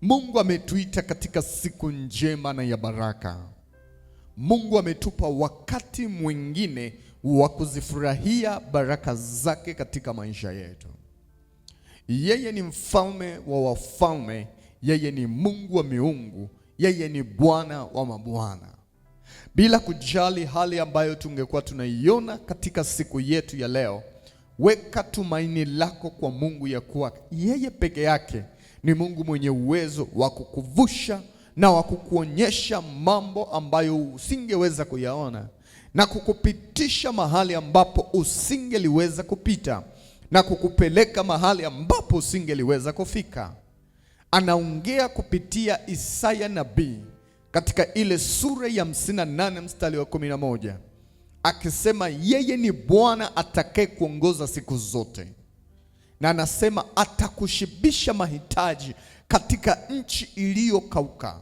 Mungu ametuita katika siku njema na ya baraka. Mungu ametupa wakati mwingine wa kuzifurahia baraka zake katika maisha yetu. Yeye ni mfalme wa wafalme, yeye ni Mungu wa miungu, yeye ni Bwana wa mabwana. Bila kujali hali ambayo tungekuwa tunaiona katika siku yetu ya leo, weka tumaini lako kwa Mungu ya kuwa yeye peke yake ni Mungu mwenye uwezo wa kukuvusha na wa kukuonyesha mambo ambayo usingeweza kuyaona, na kukupitisha mahali ambapo usingeliweza kupita, na kukupeleka mahali ambapo usingeliweza kufika. Anaongea kupitia Isaya nabii katika ile sura ya 58 mstari wa 11, akisema yeye ni Bwana atakaye kuongoza siku zote, na anasema atakushibisha mahitaji katika nchi iliyokauka,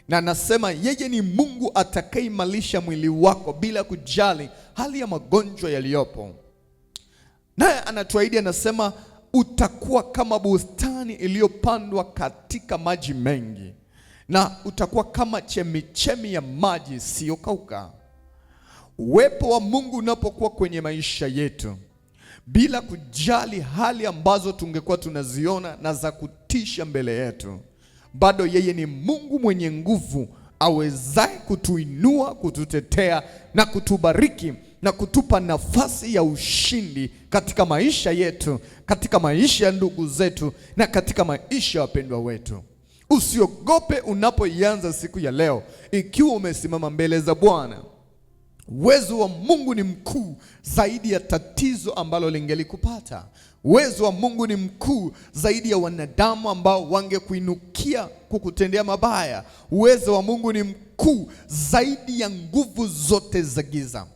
na anasema yeye ni Mungu atakayeimarisha mwili wako bila kujali hali ya magonjwa yaliyopo. Naye anatuahidi, anasema utakuwa kama bustani iliyopandwa katika maji mengi, na utakuwa kama chemichemi ya maji isiyokauka. Uwepo wa Mungu unapokuwa kwenye maisha yetu, bila kujali hali ambazo tungekuwa tunaziona na za kutisha mbele yetu, bado yeye ni Mungu mwenye nguvu, awezaye kutuinua, kututetea na kutubariki na kutupa nafasi ya ushindi katika maisha yetu, katika maisha ya ndugu zetu na katika maisha ya wapendwa wetu. Usiogope unapoianza siku ya leo ikiwa umesimama mbele za Bwana. Uwezo wa Mungu ni mkuu zaidi ya tatizo ambalo lingelikupata. Uwezo wa Mungu ni mkuu zaidi ya wanadamu ambao wangekuinukia kukutendea mabaya. Uwezo wa Mungu ni mkuu zaidi ya nguvu zote za giza.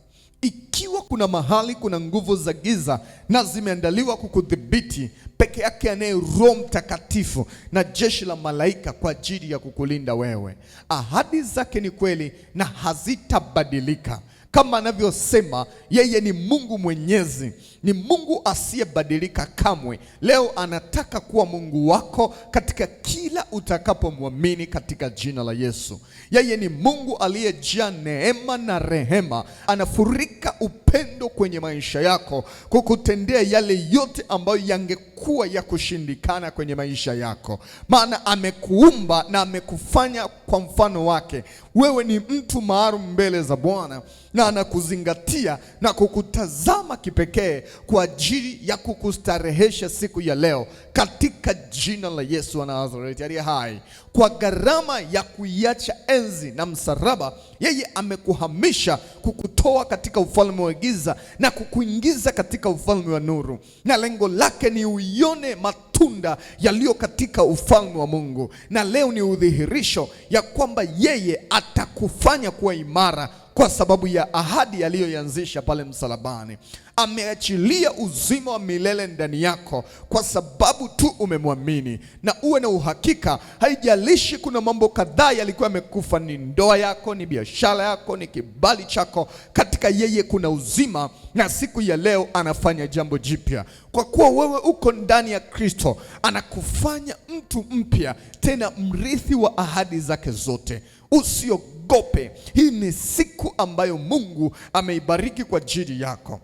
Ikiwa kuna mahali kuna nguvu za giza na zimeandaliwa kukudhibiti, peke yake anaye Roho Mtakatifu na jeshi la malaika kwa ajili ya kukulinda wewe. Ahadi zake ni kweli na hazitabadilika. Kama anavyosema, yeye ni Mungu mwenyezi, ni Mungu asiyebadilika kamwe. Leo anataka kuwa Mungu wako katika kila utakapomwamini katika jina la Yesu. Yeye ni Mungu aliyejaa neema na rehema, anafurika upendo kwenye maisha yako, kukutendea yale yote ambayo yangekuwa ya kushindikana kwenye maisha yako. Maana amekuumba na amekufanya kwa mfano wake. Wewe ni mtu maalum mbele za Bwana, na anakuzingatia na kukutazama kipekee kwa ajili ya kukustarehesha siku ya leo katika jina la Yesu wa Nazareti aliye hai. Kwa gharama ya kuiacha enzi na msalaba, yeye amekuhamisha, kukutoa katika ufalme wa giza na kukuingiza katika ufalme wa nuru, na lengo lake ni uione matunda yaliyo katika ufalme wa Mungu. Na leo ni udhihirisho ya kwamba yeye atakufanya kuwa imara kwa sababu ya ahadi aliyoianzisha pale msalabani. Ameachilia uzima wa milele ndani yako kwa sababu tu umemwamini. Na uwe na uhakika, haijalishi kuna mambo kadhaa yalikuwa yamekufa, ni ndoa yako, ni biashara yako, ni kibali chako, katika yeye kuna uzima, na siku ya leo anafanya jambo jipya. Kwa kuwa wewe uko ndani ya Kristo, anakufanya mtu mpya, tena mrithi wa ahadi zake zote. Usiogope, hii ni siku ambayo Mungu ameibariki kwa ajili yako.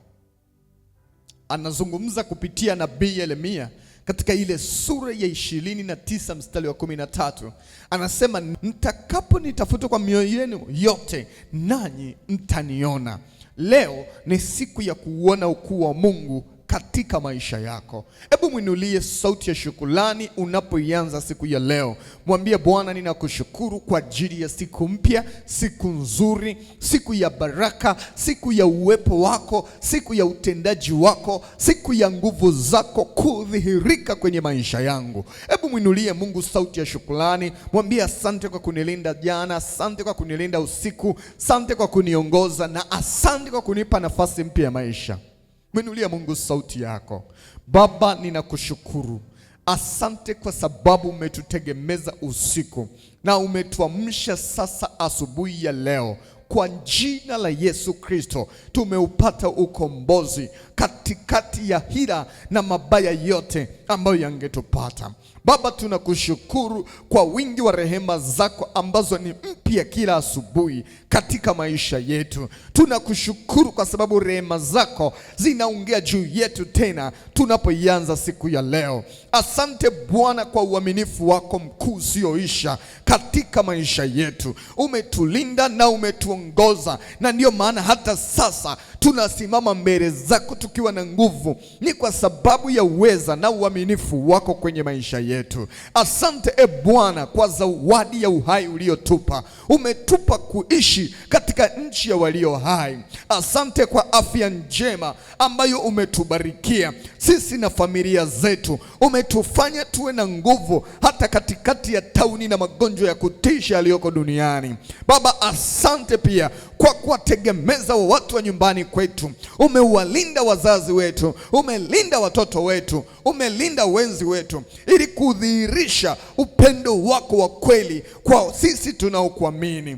Anazungumza kupitia nabii Yeremia katika ile sura ya 29 mstari wa 13. Anasema, nitafuta kwa mioyo yenu yote, nanyi mtaniona. Leo ni siku ya kuona ukuu wa Mungu katika maisha yako. Hebu mwinulie sauti ya shukrani unapoianza siku ya leo. Mwambie Bwana, ninakushukuru kwa ajili ya siku mpya, siku nzuri, siku ya baraka, siku ya uwepo wako, siku ya utendaji wako, siku ya nguvu zako kudhihirika kwenye maisha yangu. Hebu mwinulie Mungu sauti ya shukrani. Mwambie asante kwa kunilinda jana, asante kwa kunilinda usiku, asante kwa kuniongoza, na asante kwa kunipa nafasi mpya ya maisha. Mwinulia Mungu sauti yako. Baba, ninakushukuru. Asante kwa sababu umetutegemeza usiku na umetuamsha sasa asubuhi ya leo. Kwa jina la Yesu Kristo tumeupata ukombozi katikati ya hila na mabaya yote ambayo yangetupata. Baba, tunakushukuru kwa wingi wa rehema zako ambazo ni mpya kila asubuhi katika maisha yetu. Tunakushukuru kwa sababu rehema zako zinaongea juu yetu tena tunapoianza siku ya leo. Asante Bwana kwa uaminifu wako mkuu usioisha katika maisha yetu. Umetulinda na umetuongoza, na ndiyo maana hata sasa tunasimama mbele zako tukiwa na nguvu. Ni kwa sababu ya uweza na uaminifu wako kwenye maisha yetu. Asante Bwana kwa zawadi ya uhai uliotupa. Umetupa kuishi katika nchi ya walio hai. Asante kwa afya njema ambayo umetubarikia sisi na familia zetu. Umetufanya tuwe na nguvu hata katikati ya tauni na magonjwa ya kutisha yaliyoko duniani. Baba, asante pia kwa kuwategemeza wa watu wa nyumbani kwetu. Umewalinda wazazi wetu, umelinda watoto wetu, umelinda wenzi wetu, ili kudhihirisha upendo wako wa kweli kwa sisi tunaokuamini.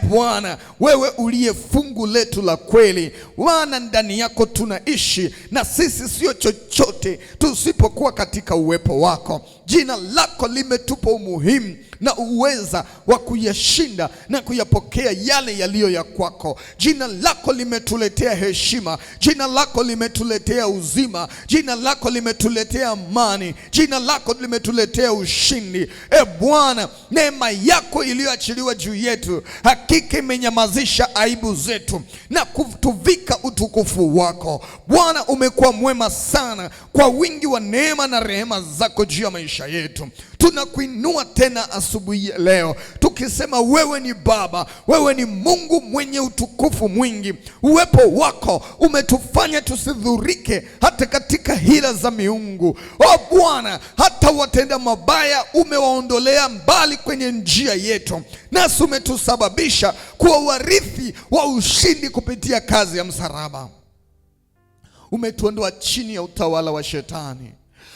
Bwana, wewe uliye fungu letu la kweli, wana ndani yako tunaishi, na sisi sio chochote tusipokuwa katika uwepo wako. Jina lako limetupa umuhimu na uweza wa kuyashinda na kuyapokea yale yaliyo ya kwako. Jina lako limetuletea heshima, jina lako limetuletea uzima, jina lako limetuletea amani, jina lako limetuletea ushindi. Bwana, neema yako iliyoachiliwa juu yetu hakika imenyamazisha aibu zetu na kutuvika utukufu wako. Bwana, umekuwa mwema sana kwa wingi wa neema na rehema zako juu ya maisha yetu. Tunakuinua tena asubuhi ya leo tukisema wewe ni Baba, wewe ni Mungu mwenye utukufu mwingi. Uwepo wako umetufanya tusidhurike hata katika hila za miungu. Bwana, hata watenda mabaya umewaondolea mbali kwenye njia yetu, nasi umetusababisha kuwa warithi wa ushindi kupitia kazi ya msalaba. Umetuondoa chini ya utawala wa shetani,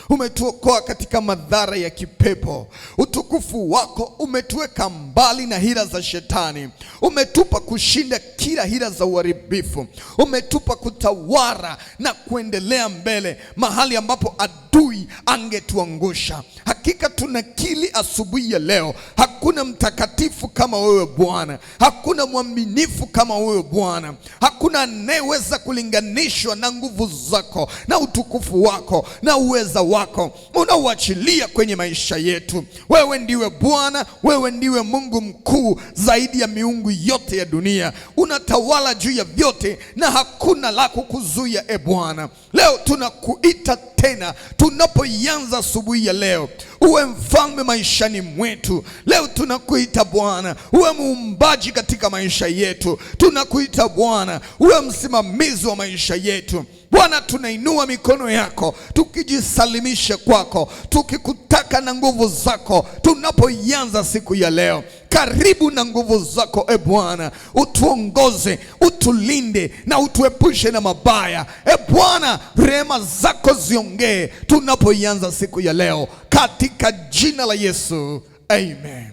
umetuokoa katika madhara ya kipepo. Utukufu wako umetuweka mbali na hila za shetani. Umetupa kushinda kila hila za uharibifu. Umetupa kutawala na kuendelea mbele mahali ambapo adui angetuangusha. Hakika tunakiri asubuhi ya leo, hakuna mtakatifu kama wewe Bwana, hakuna mwaminifu kama wewe Bwana, hakuna anayeweza kulinganishwa na nguvu zako na utukufu wako na uweza wako unaoachilia kwenye maisha yetu. Wewe ndiwe Bwana, wewe ndiwe Mungu mkuu zaidi ya miungu yote ya dunia. Unatawala juu ya vyote na hakuna la kukuzuia. Bwana, leo tunakuita tena tunapoianza asubuhi ya leo, uwe mfalme maishani mwetu. Leo tunakuita Bwana, uwe muumbaji katika maisha yetu. Tunakuita Bwana, uwe msimamizi wa maisha yetu. Bwana, tunainua mikono yako tukijisalimisha kwako, tukikutaka na nguvu zako tunapoianza siku ya leo. Karibu na nguvu zako Bwana, utuongoze, utulinde na utuepushe na mabaya. Bwana, rehema zako ziongee tunapoianza siku ya leo, katika jina la Yesu, amen.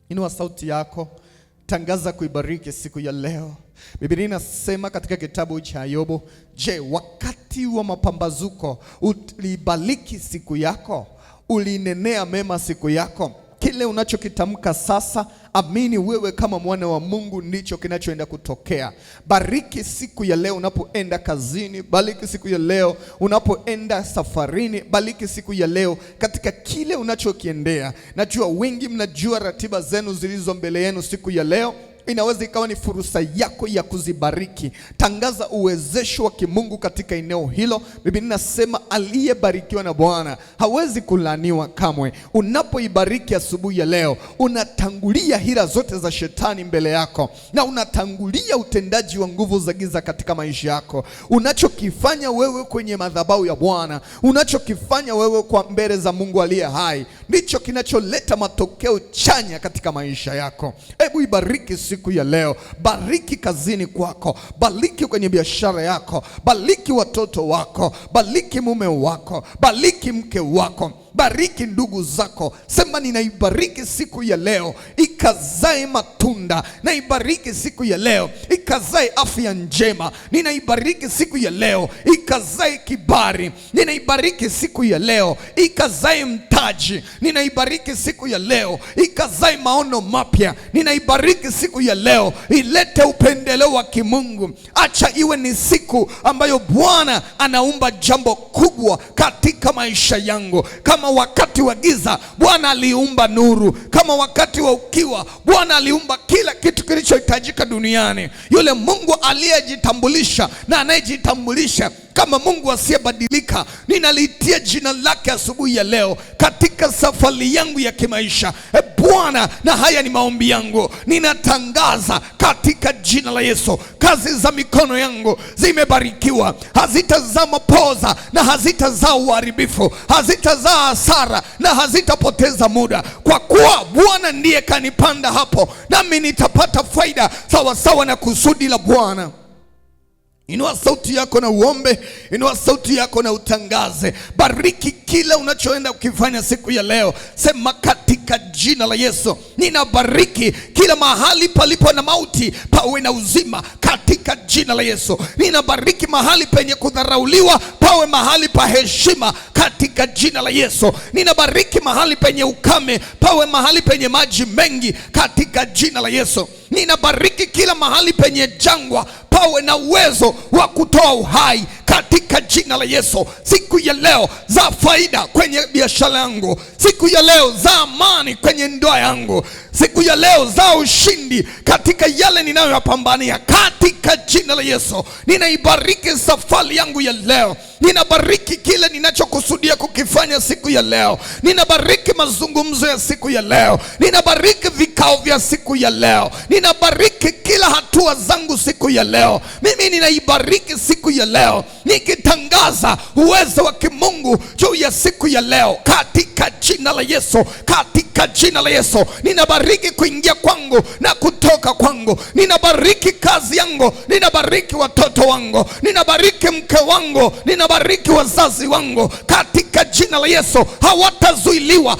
Inua sauti yako, tangaza kuibariki siku ya leo. Biblia inasema katika kitabu cha Ayubu, je, wakati wa mapambazuko ulibariki siku yako? Ulinenea mema siku yako? Kile unachokitamka sasa, amini wewe kama mwana wa Mungu ndicho kinachoenda kutokea. Bariki siku ya leo unapoenda kazini, bariki siku ya leo unapoenda safarini, bariki siku ya leo katika kile unachokiendea. Najua wengi mnajua ratiba zenu zilizo mbele yenu siku ya leo. Inaweza ikawa ni fursa yako ya kuzibariki. Tangaza uwezesho wa kimungu katika eneo hilo. Biblia inasema aliyebarikiwa na Bwana hawezi kulaaniwa kamwe. Unapoibariki asubuhi ya leo, unatangulia hila zote za shetani mbele yako, na unatangulia utendaji wa nguvu za giza katika maisha yako. Unachokifanya wewe kwenye madhabahu ya Bwana, unachokifanya wewe kwa mbele za Mungu aliye hai, ndicho kinacholeta matokeo chanya katika maisha yako. Hebu ibariki siku ya leo. Bariki kazini kwako, bariki kwenye biashara yako, bariki watoto wako, bariki mume wako, bariki mke wako, bariki ndugu zako. Sema ninaibariki siku ya leo ikazae matunda. Naibariki siku ya leo ikazae afya njema. Ninaibariki siku ya leo ikazae kibali. Ninaibariki siku ya leo ikazae mtaji. Ninaibariki siku ya leo ikazae maono mapya. Ninaibariki siku ya leo ilete upendeleo wa kimungu. Acha iwe ni siku ambayo Bwana anaumba jambo kubwa katika maisha yangu. Kama wakati wa giza Bwana aliumba nuru, kama wakati wa ukiwa Bwana aliumba kila kitu kilichohitajika duniani. Yule Mungu aliyejitambulisha na anayejitambulisha kama Mungu asiyebadilika, ninaliitia jina lake asubuhi ya leo katika safari yangu ya kimaisha. Bwana, na haya ni maombi yangu, ninatangaza katika jina la Yesu, kazi za mikono yangu zimebarikiwa. Hazitazaa mapoza na hazitazaa uharibifu, hazitazaa hasara na hazitapoteza muda, kwa kuwa Bwana ndiye kanipanda hapo, nami nitapata faida sawa sawa na kusudi la Bwana. Inua sauti yako na uombe, inua sauti yako na utangaze. Bariki kila unachoenda kukifanya siku ya leo. Sema katika jina la Yesu, ninabariki kila mahali palipo na mauti pawe na uzima katika jina la Yesu. Ninabariki mahali penye kudharauliwa pawe mahali pa heshima katika jina la Yesu. Ninabariki mahali penye ukame pawe mahali penye maji mengi katika jina la Yesu. Ninabariki kila mahali penye jangwa pawe na uwezo wa kutoa uhai katika jina la Yesu. Siku ya leo za faida kwenye biashara yangu, siku ya leo za amani kwenye ndoa yangu, siku ya leo za ushindi katika yale ninayoyapambania katika jina la Yesu. Ninaibariki safari yangu ya leo. Ninabariki kile ninachokusudia kukifanya siku ya leo. Ninabariki mazungumzo ya siku ya leo. Ninabariki vikao vya siku ya leo. Ninabariki kila hatua zangu siku ya leo. Mimi ninaibariki siku ya leo nikitangaza uwezo wa kimungu juu ya siku ya leo katika jina la Yesu. Katika jina la Yesu ninabariki kuingia kwangu na kutoka kwangu. Ninabariki kazi yangu, ninabariki watoto wangu, ninabariki mke wangu, ninabariki wazazi wangu katika jina la Yesu. Hawatazuiliwa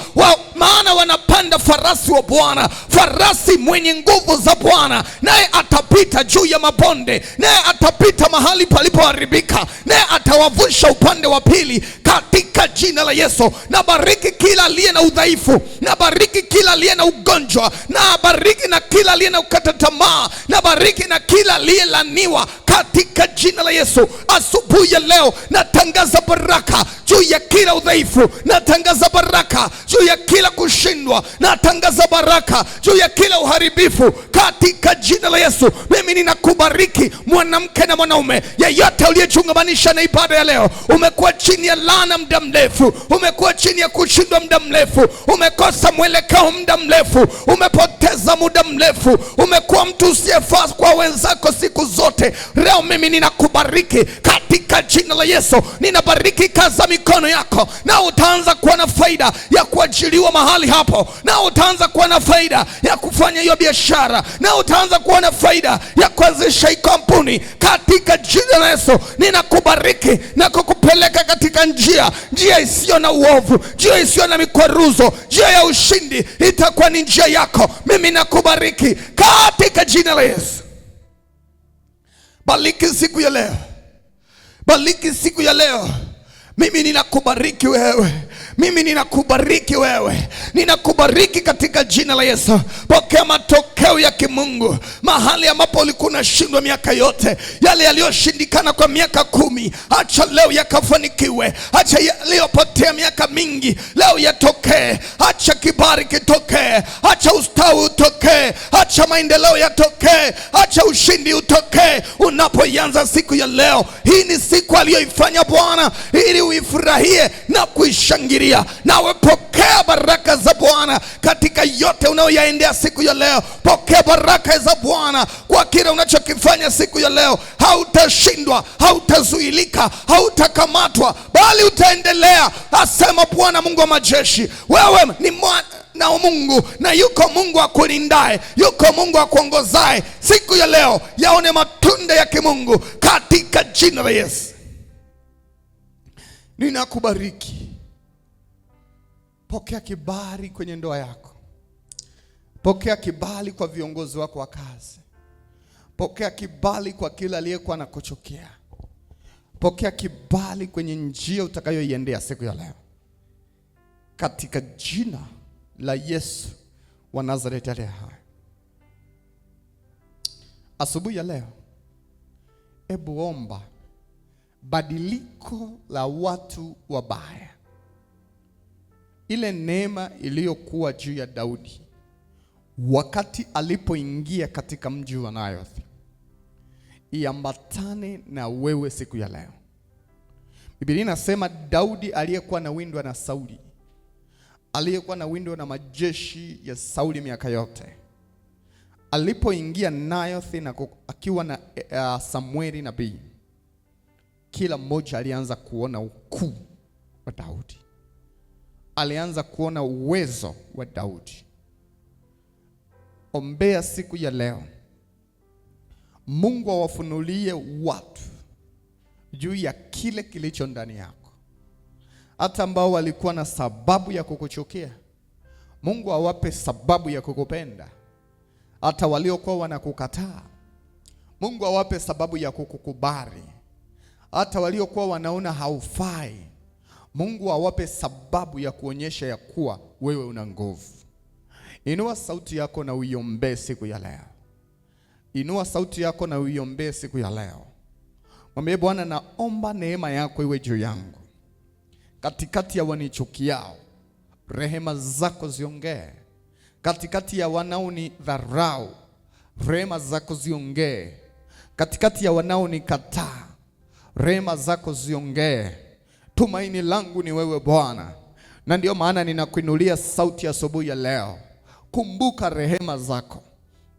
maana wanapanda farasi wa Bwana, farasi mwenye nguvu za Bwana, naye atapita juu ya mabonde, naye atapita mahali palipoharibika, naye atawavusha upande wa pili katika jina la Yesu. Nabariki kila aliye na udhaifu, nabariki kila aliye na ugonjwa, nabariki na kila aliye na ukata tamaa, nabariki na kila aliyelaniwa katika jina la Yesu. Asubuhi ya leo natangaza baraka juu ya kila udhaifu, natangaza baraka juu ya kila kushindwa, natangaza baraka juu ya kila uharibifu katika jina la Yesu. Mimi ninakubariki mwanamke na mwanaume, yeyote uliyechungamanisha na ibada ya leo. Umekuwa chini ya laana muda mrefu, umekuwa chini ya kushindwa muda mrefu, umekosa mwelekeo muda mrefu, umepoteza muda mrefu, umekuwa mtu usiyefaa kwa wenzako siku zote. Leo mimi ninakubariki katika jina la Yesu. Ninabariki kazi za mikono yako, na utaanza kuwa na faida ya kuajiriwa mahali hapo, na utaanza kuwa na faida ya kufanya hiyo biashara, na utaanza kuwa na faida ya kuanzisha hii kampuni katika jina la Yesu. Ninakubariki na kukupeleka katika njia isiyo na uovu, njia isiyo na mikwaruzo, njia ya ushindi itakuwa ni njia yako. Mimi nakubariki katika jina la Yesu. Bariki siku ya leo, bariki siku ya leo. Mimi ninakubariki wewe, mimi ninakubariki wewe, ninakubariki katika jina la Yesu. Pokea matokeo ya kimungu mahali ambapo ulikuwa unashindwa miaka yote. Yale yaliyoshindikana kwa miaka 10, acha leo yakafanikiwe. Acha yaliyopotea miaka mingi leo yatokee. Acha kibali kitokee, acha ustawi utokee, acha maendeleo yatokee, acha ushindi utokee unapoianza siku ya leo. Hii ni siku aliyoifanya Bwana ili uifurahie na kuishangilia. Nawe pokea baraka za Bwana katika katika yote unayoyaendea siku ya leo. Pokea baraka za Bwana kwa kile unachokifanya siku ya leo. Hautashindwa, hautazuilika, hautakamatwa, bali utaendelea. Asema Bwana Mungu wa majeshi, wewe ni mwana na Mungu, na yuko Mungu akulindaye, yuko Mungu akuongozaye. Siku ya leo yaone matunda ya kimungu katika jina la Yesu. Ninakubariki. Pokea kibali kwenye ndoa yako. Pokea kibali kwa viongozi wako wa kazi. Pokea kibali kwa kila aliyekuwa anakuchukia. Pokea kibali kwenye njia utakayoiendea siku ya leo, katika jina la Yesu wa Nazareti aliye hai. Asubuhi ya leo, hebu omba badiliko la watu wabaya. Ile neema iliyokuwa juu ya Daudi wakati alipoingia katika mji wa Nayoth iambatane na wewe siku ya leo. Biblia inasema Daudi aliyekuwa na windwa na Sauli, aliyekuwa na windwa na majeshi ya Sauli miaka yote, alipoingia Nayoth na akiwa na Samueli nabii, kila mmoja alianza kuona ukuu wa Daudi. Alianza kuona uwezo wa Daudi. Ombea siku ya leo, Mungu awafunulie watu juu ya kile kilicho ndani yako. Hata ambao walikuwa na sababu ya kukuchukia, Mungu awape sababu ya kukupenda. Hata waliokuwa wanakukataa, Mungu awape sababu ya kukukubali. Hata waliokuwa wanaona haufai, Mungu awape sababu ya kuonyesha ya kuwa wewe una nguvu. Inua sauti yako na uiombee siku ya leo. Inua sauti yako na uiombee siku ya leo. Mwambie Bwana, naomba neema yako iwe juu yangu. Katikati ya wanichukiao, rehema zako ziongee. Katikati ya wanaonidharau, rehema zako ziongee. Katikati ya wanaonikataa, rehema zako ziongee. Tumaini langu ni wewe Bwana, na ndio maana ninakuinulia sauti asubuhi ya leo. Kumbuka rehema zako.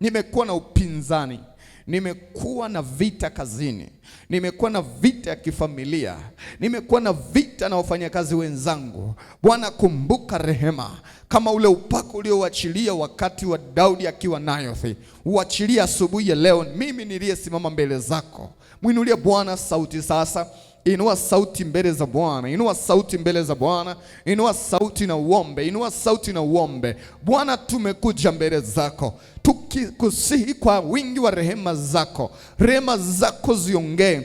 Nimekuwa na upinzani, nimekuwa na vita kazini, nimekuwa na vita ya kifamilia, nimekuwa na vita na wafanyakazi wenzangu. Bwana, kumbuka rehema kama ule upako ulioachilia wakati wa Daudi akiwa Nayoth. Uachilie asubuhi ya leo mimi niliyesimama mbele zako. Mwinulie Bwana sauti sasa. Inua sauti mbele za Bwana. Inua sauti mbele za Bwana. Inua sauti na uombe. Inua sauti na uombe. Bwana, tumekuja mbele zako tukikusihi kwa wingi wa rehema zako. Rehema zako ziongee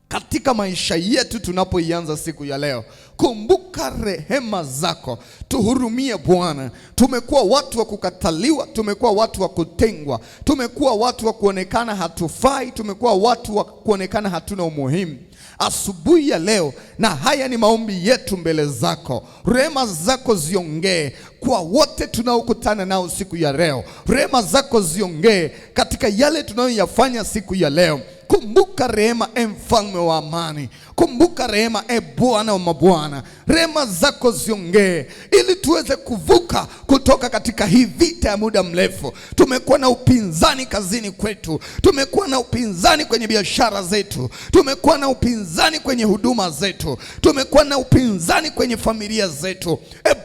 katika maisha yetu tunapoianza siku ya leo. Kumbuka rehema zako. Tuhurumie Bwana. Tumekuwa watu wa kukataliwa, tumekuwa watu wa kutengwa, tumekuwa watu wa kuonekana hatufai, tumekuwa watu wa kuonekana hatuna umuhimu. Asubuhi ya leo, na haya ni maombi yetu mbele zako, rehema zako ziongee kwa wote tunaokutana nao siku ya leo. Rehema zako ziongee katika yale tunayoyafanya siku ya leo. Kumbuka rehema, mfalme wa amani. Kumbuka rehema, Bwana wa mabwana. Rehema zako ziongee ili tuweze kuvuka kutoka katika hii vita ya muda mrefu. Tumekuwa na upinzani kazini kwetu, tumekuwa na upinzani kwenye biashara zetu, tumekuwa na upinzani kwenye huduma zetu, tumekuwa na upinzani kwenye familia zetu.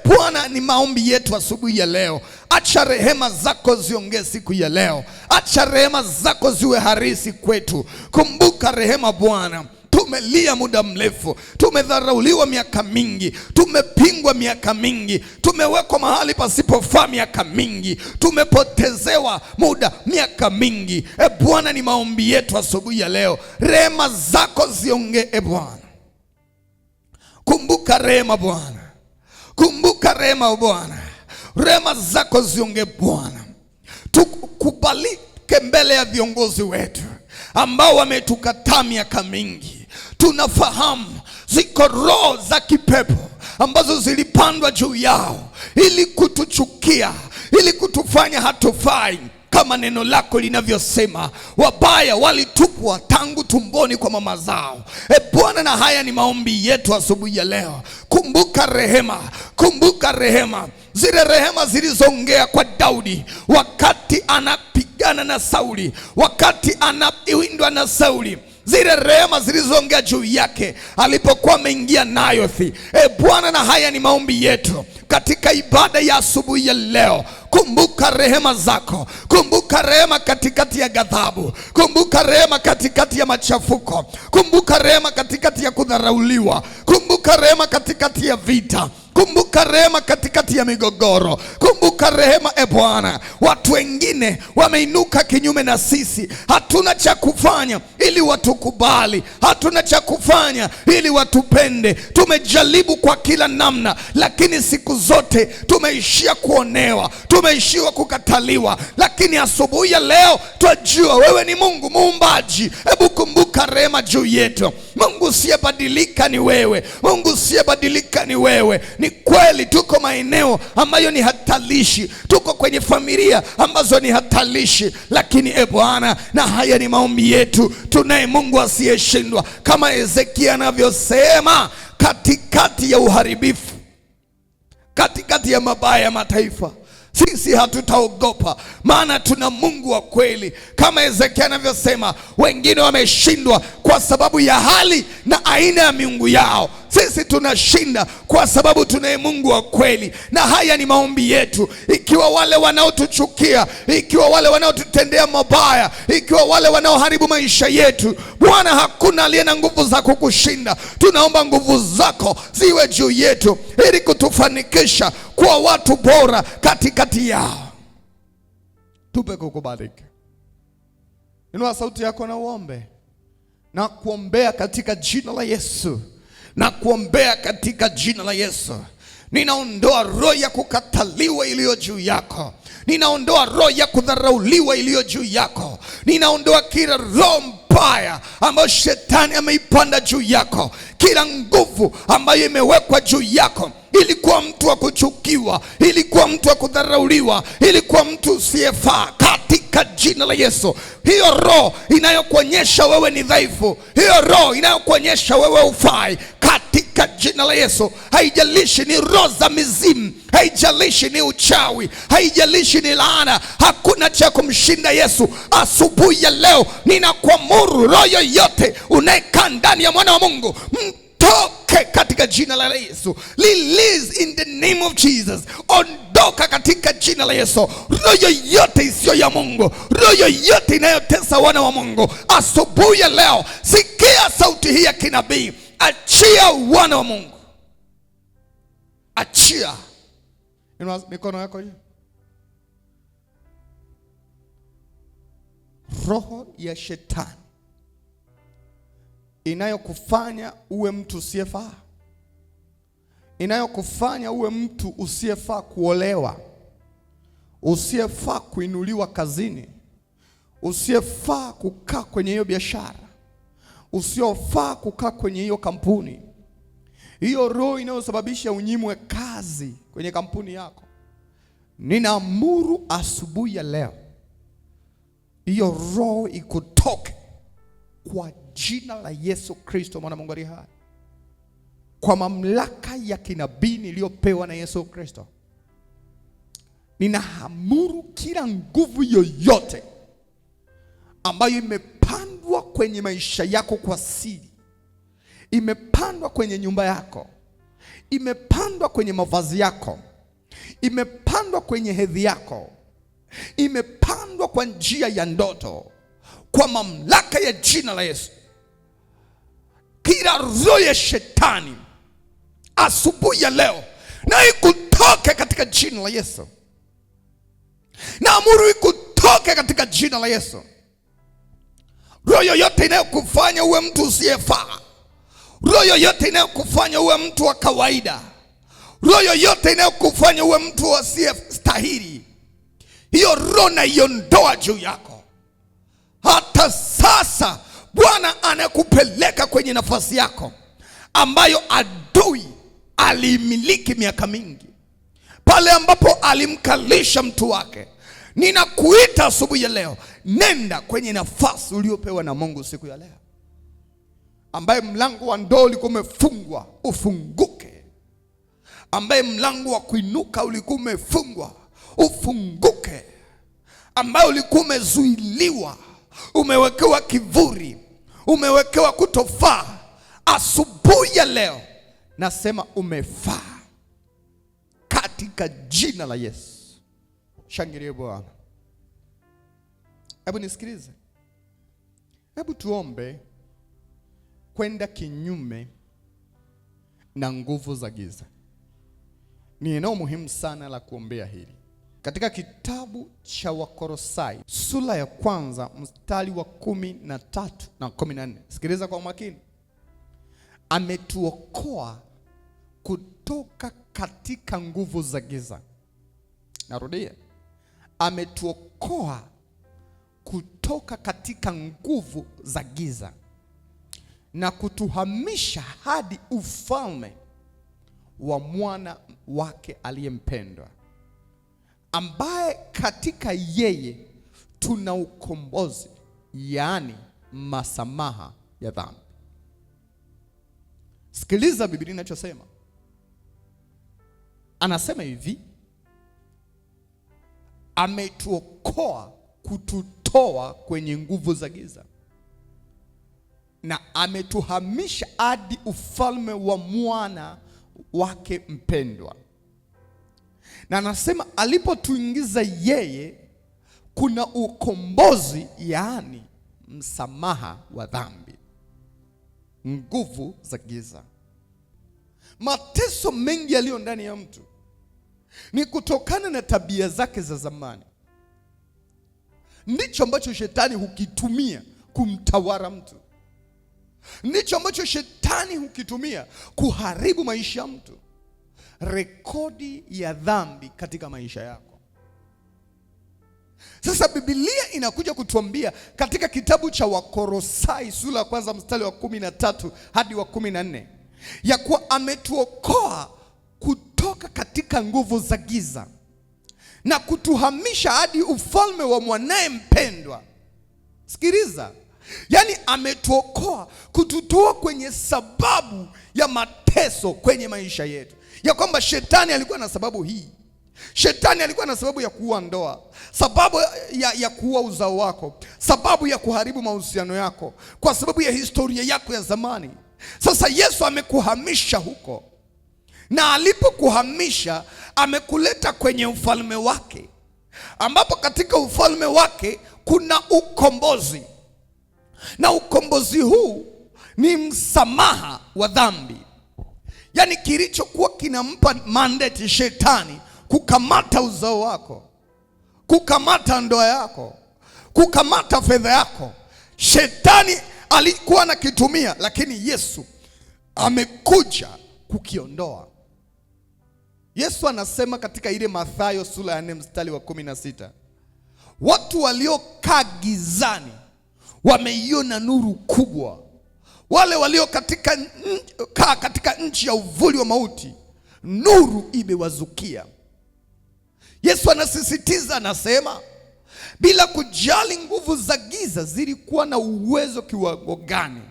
Bwana, ni maombi yetu asubuhi ya leo. Acha rehema zako ziongee siku ya leo. Acha rehema zako ziwe harisi kwetu. Kumbuka rehema Bwana. Tumelia muda mrefu, tumedharauliwa miaka mingi, tumepingwa miaka mingi, tumewekwa mahali pasipofaa miaka mingi, tumepotezewa muda miaka mingi. Bwana, ni maombi yetu asubuhi ya leo. Rehema zako ziongee Bwana. Kumbuka rehema Bwana. Kumbuka rehema Bwana. Rehema zako ziongee Bwana. Tukubalike mbele ya viongozi wetu ambao wametukataa miaka mingi. Tunafahamu ziko roho za kipepo ambazo zilipandwa juu yao ili kutuchukia, ili kutufanya hatufai. kama neno lako linavyosema, wabaya walitupwa tangu tumboni kwa mama zao. Bwana, na haya ni maombi yetu asubuhi ya leo. Kumbuka rehema, kumbuka rehema, zile rehema zilizoongea kwa Daudi wakati anapigana na Sauli, wakati anawindwa na Sauli, zile rehema zilizoongea juu yake alipokuwa ameingia Nayothi. Bwana, na haya ni maombi yetu katika ibada ya asubuhi ya leo. Kumbuka rehema zako, kumbuka rehema katikati ya ghadhabu, kumbuka rehema katikati ya machafuko, kumbuka rehema katikati ya kudharauliwa, kumbuka rehema katikati ya vita, kumbuka rehema katikati ya migogoro, kumbuka rehema. Bwana, watu wengine wameinuka kinyume na sisi, hatuna cha kufanya ili watukubali, hatuna cha kufanya ili watupende. Tumejaribu kwa kila namna, lakini siku zote tumeishia kuonewa, tumeishiwa kukataliwa. Lakini asubuhi ya leo twajua wewe ni Mungu muumbaji. Hebu kumbuka rehema juu yetu. Mungu usiyebadilika ni wewe, Mungu usiyebadilika ni wewe. Ni kweli tuko maeneo ambayo ni hatarishi, tuko kwenye familia ambazo ni hatarishi, lakini Bwana, na haya ni maombi yetu. Tunaye Mungu asiyeshindwa, kama Ezekia anavyosema, katikati ya uharibifu, katikati ya mabaya ya mataifa, sisi hatutaogopa, maana tuna Mungu wa kweli. Kama Ezekia anavyosema, wengine wameshindwa kwa sababu ya hali na aina ya miungu yao, sisi tunashinda kwa sababu tunaye Mungu wa kweli. Na haya ni maombi yetu. Ikiwa wale wanaotuchukia, ikiwa wale wanaotutendea mabaya, ikiwa wale wanaoharibu maisha yetu, Bwana, hakuna aliye na nguvu za kukushinda. Tunaomba nguvu zako ziwe juu yetu ili kutufanikisha kuwa watu bora katikati yao. Tupe kukubariki. Inua sauti yako na uombe. Na kuombea katika jina la Yesu, na kuombea katika jina la Yesu. Ninaondoa roho ya kukataliwa iliyo juu yako. Ninaondoa roho ya kudharauliwa iliyo juu yako. Ninaondoa kila roho mbaya ambayo shetani ameipanda juu yako, kila nguvu ambayo imewekwa juu yako ili kuwa mtu wa kuchukiwa, ili kuwa mtu wa kudharauliwa, ili kuwa mtu usiyefaa, katika jina la Yesu. Hiyo roho inayokuonyesha wewe ni dhaifu, hiyo roho inayokuonyesha wewe ufai, katika jina la Yesu. Haijalishi ni roho za mizimu, haijalishi ni uchawi, haijalishi ni laana, hakuna cha kumshinda Yesu. Asubuhi ya leo ninakuamuru roho yoyote unayekaa ndani ya mwana wa Mungu, toke katika jina la Yesu. Release in the name of Jesus. Ondoka katika jina la Yesu. Roho yoyote isiyo ya Mungu, roho yoyote inayotesa wana wa Mungu, asubuhi ya leo sikia sauti hii ya kinabii. Achia wana wa Mungu, achia. Inua mikono yako juu. Roho ya shetani inayokufanya uwe mtu usiyefaa, inayokufanya uwe mtu usiyefaa kuolewa, usiyefaa kuinuliwa kazini, usiyefaa kukaa kwenye hiyo biashara, usiyofaa kukaa kwenye hiyo kampuni, hiyo roho inayosababisha unyimwe kazi kwenye kampuni yako, ninaamuru asubuhi ya leo hiyo roho ikutoke kwa jina la Yesu Kristo mwana Mungu aliye hai. Kwa mamlaka ya kinabii niliyopewa na Yesu Kristo, ninaamuru kila nguvu yoyote ambayo imepandwa kwenye maisha yako kwa siri, imepandwa kwenye nyumba yako, imepandwa kwenye mavazi yako, imepandwa kwenye hedhi yako, imepandwa kwa njia ya ndoto, kwa mamlaka ya jina la Yesu, kila roho ya shetani asubuhi ya leo na ikutoke katika jina la Yesu. Naamuru ikutoke katika jina la Yesu. Roho yoyote inayokufanya uwe mtu usiyefaa, roho yoyote inayokufanya uwe mtu wa kawaida, roho yoyote inayokufanya uwe mtu asiyestahili, hiyo roho na iondoa juu yako. Hata sasa Bwana anakupeleka kwenye nafasi yako ambayo adui alimiliki miaka mingi, pale ambapo alimkalisha mtu wake Ninakuita asubuhi ya leo, nenda kwenye nafasi uliopewa na Mungu siku ya leo. Ambaye mlango wa ndoa ulikuwa umefungwa, ufunguke. Ambaye mlango wa kuinuka ulikuwa umefungwa, ufunguke. Ambaye ulikuwa umezuiliwa, umewekewa kivuli, umewekewa kutofaa, asubuhi ya leo nasema umefaa katika jina la Yesu. Shangilie Bwana. Hebu nisikilize. Hebu tuombe kwenda kinyume na nguvu za giza. Ni eneo muhimu sana la kuombea hili. Katika kitabu cha Wakolosai sura ya 1 mstari wa 13 na 14. Sikiliza kwa makini. Ametuokoa kutoka katika nguvu za giza. Narudia. Ametuokoa kutoka katika nguvu za giza na kutuhamisha hadi ufalme wa mwana wake aliyempendwa, ambaye katika yeye tuna ukombozi, yaani masamaha ya dhambi. Sikiliza Biblia inachosema. Anasema hivi, ametuokoa kututoa kwenye nguvu za giza na ametuhamisha hadi ufalme wa mwana wake mpendwa. Na anasema alipotuingiza yeye kuna ukombozi, yaani msamaha wa dhambi. Nguvu za giza, mateso mengi yaliyo ndani ya mtu ni kutokana na tabia zake za zamani. Ndicho ambacho shetani hukitumia kumtawala mtu. Ndicho ambacho shetani hukitumia kuharibu maisha ya mtu. Rekodi ya dhambi katika maisha yako. Sasa Biblia inakuja kutuambia katika kitabu cha Wakolosai sura ya 1 mstari wa 13 hadi wa 14 ya kuwa ametuokoa kutoka katika nguvu za giza na kutuhamisha hadi ufalme wa mwanae mpendwa. Sikiliza. Yaani ametuokoa kututoa kwenye sababu ya mateso kwenye maisha yetu. Ya kwamba shetani alikuwa na sababu hii. Shetani alikuwa na sababu ya kuua ndoa, sababu ya kuua uzao wako, sababu ya kuharibu mahusiano yako, kwa sababu ya historia yako ya zamani. Sasa Yesu amekuhamisha huko. Na alipokuhamisha amekuleta kwenye ufalme wake, ambapo katika ufalme wake kuna ukombozi. Na ukombozi huu ni msamaha wa dhambi. Yaani kilichokuwa kinampa mandate shetani kukamata uzao wako, kukamata ndoa yako, kukamata fedha yako, shetani alikuwa anakitumia, lakini Yesu amekuja kukiondoa. Yesu anasema katika ile Mathayo sura ya 4 mstari wa 16, watu waliokaa gizani wameiona nuru kubwa, wale walio katika nchi ya uvuli wa mauti nuru imewazukia. Yesu anasisitiza, anasema bila kujali nguvu za giza zilikuwa na uwezo kiwango gani,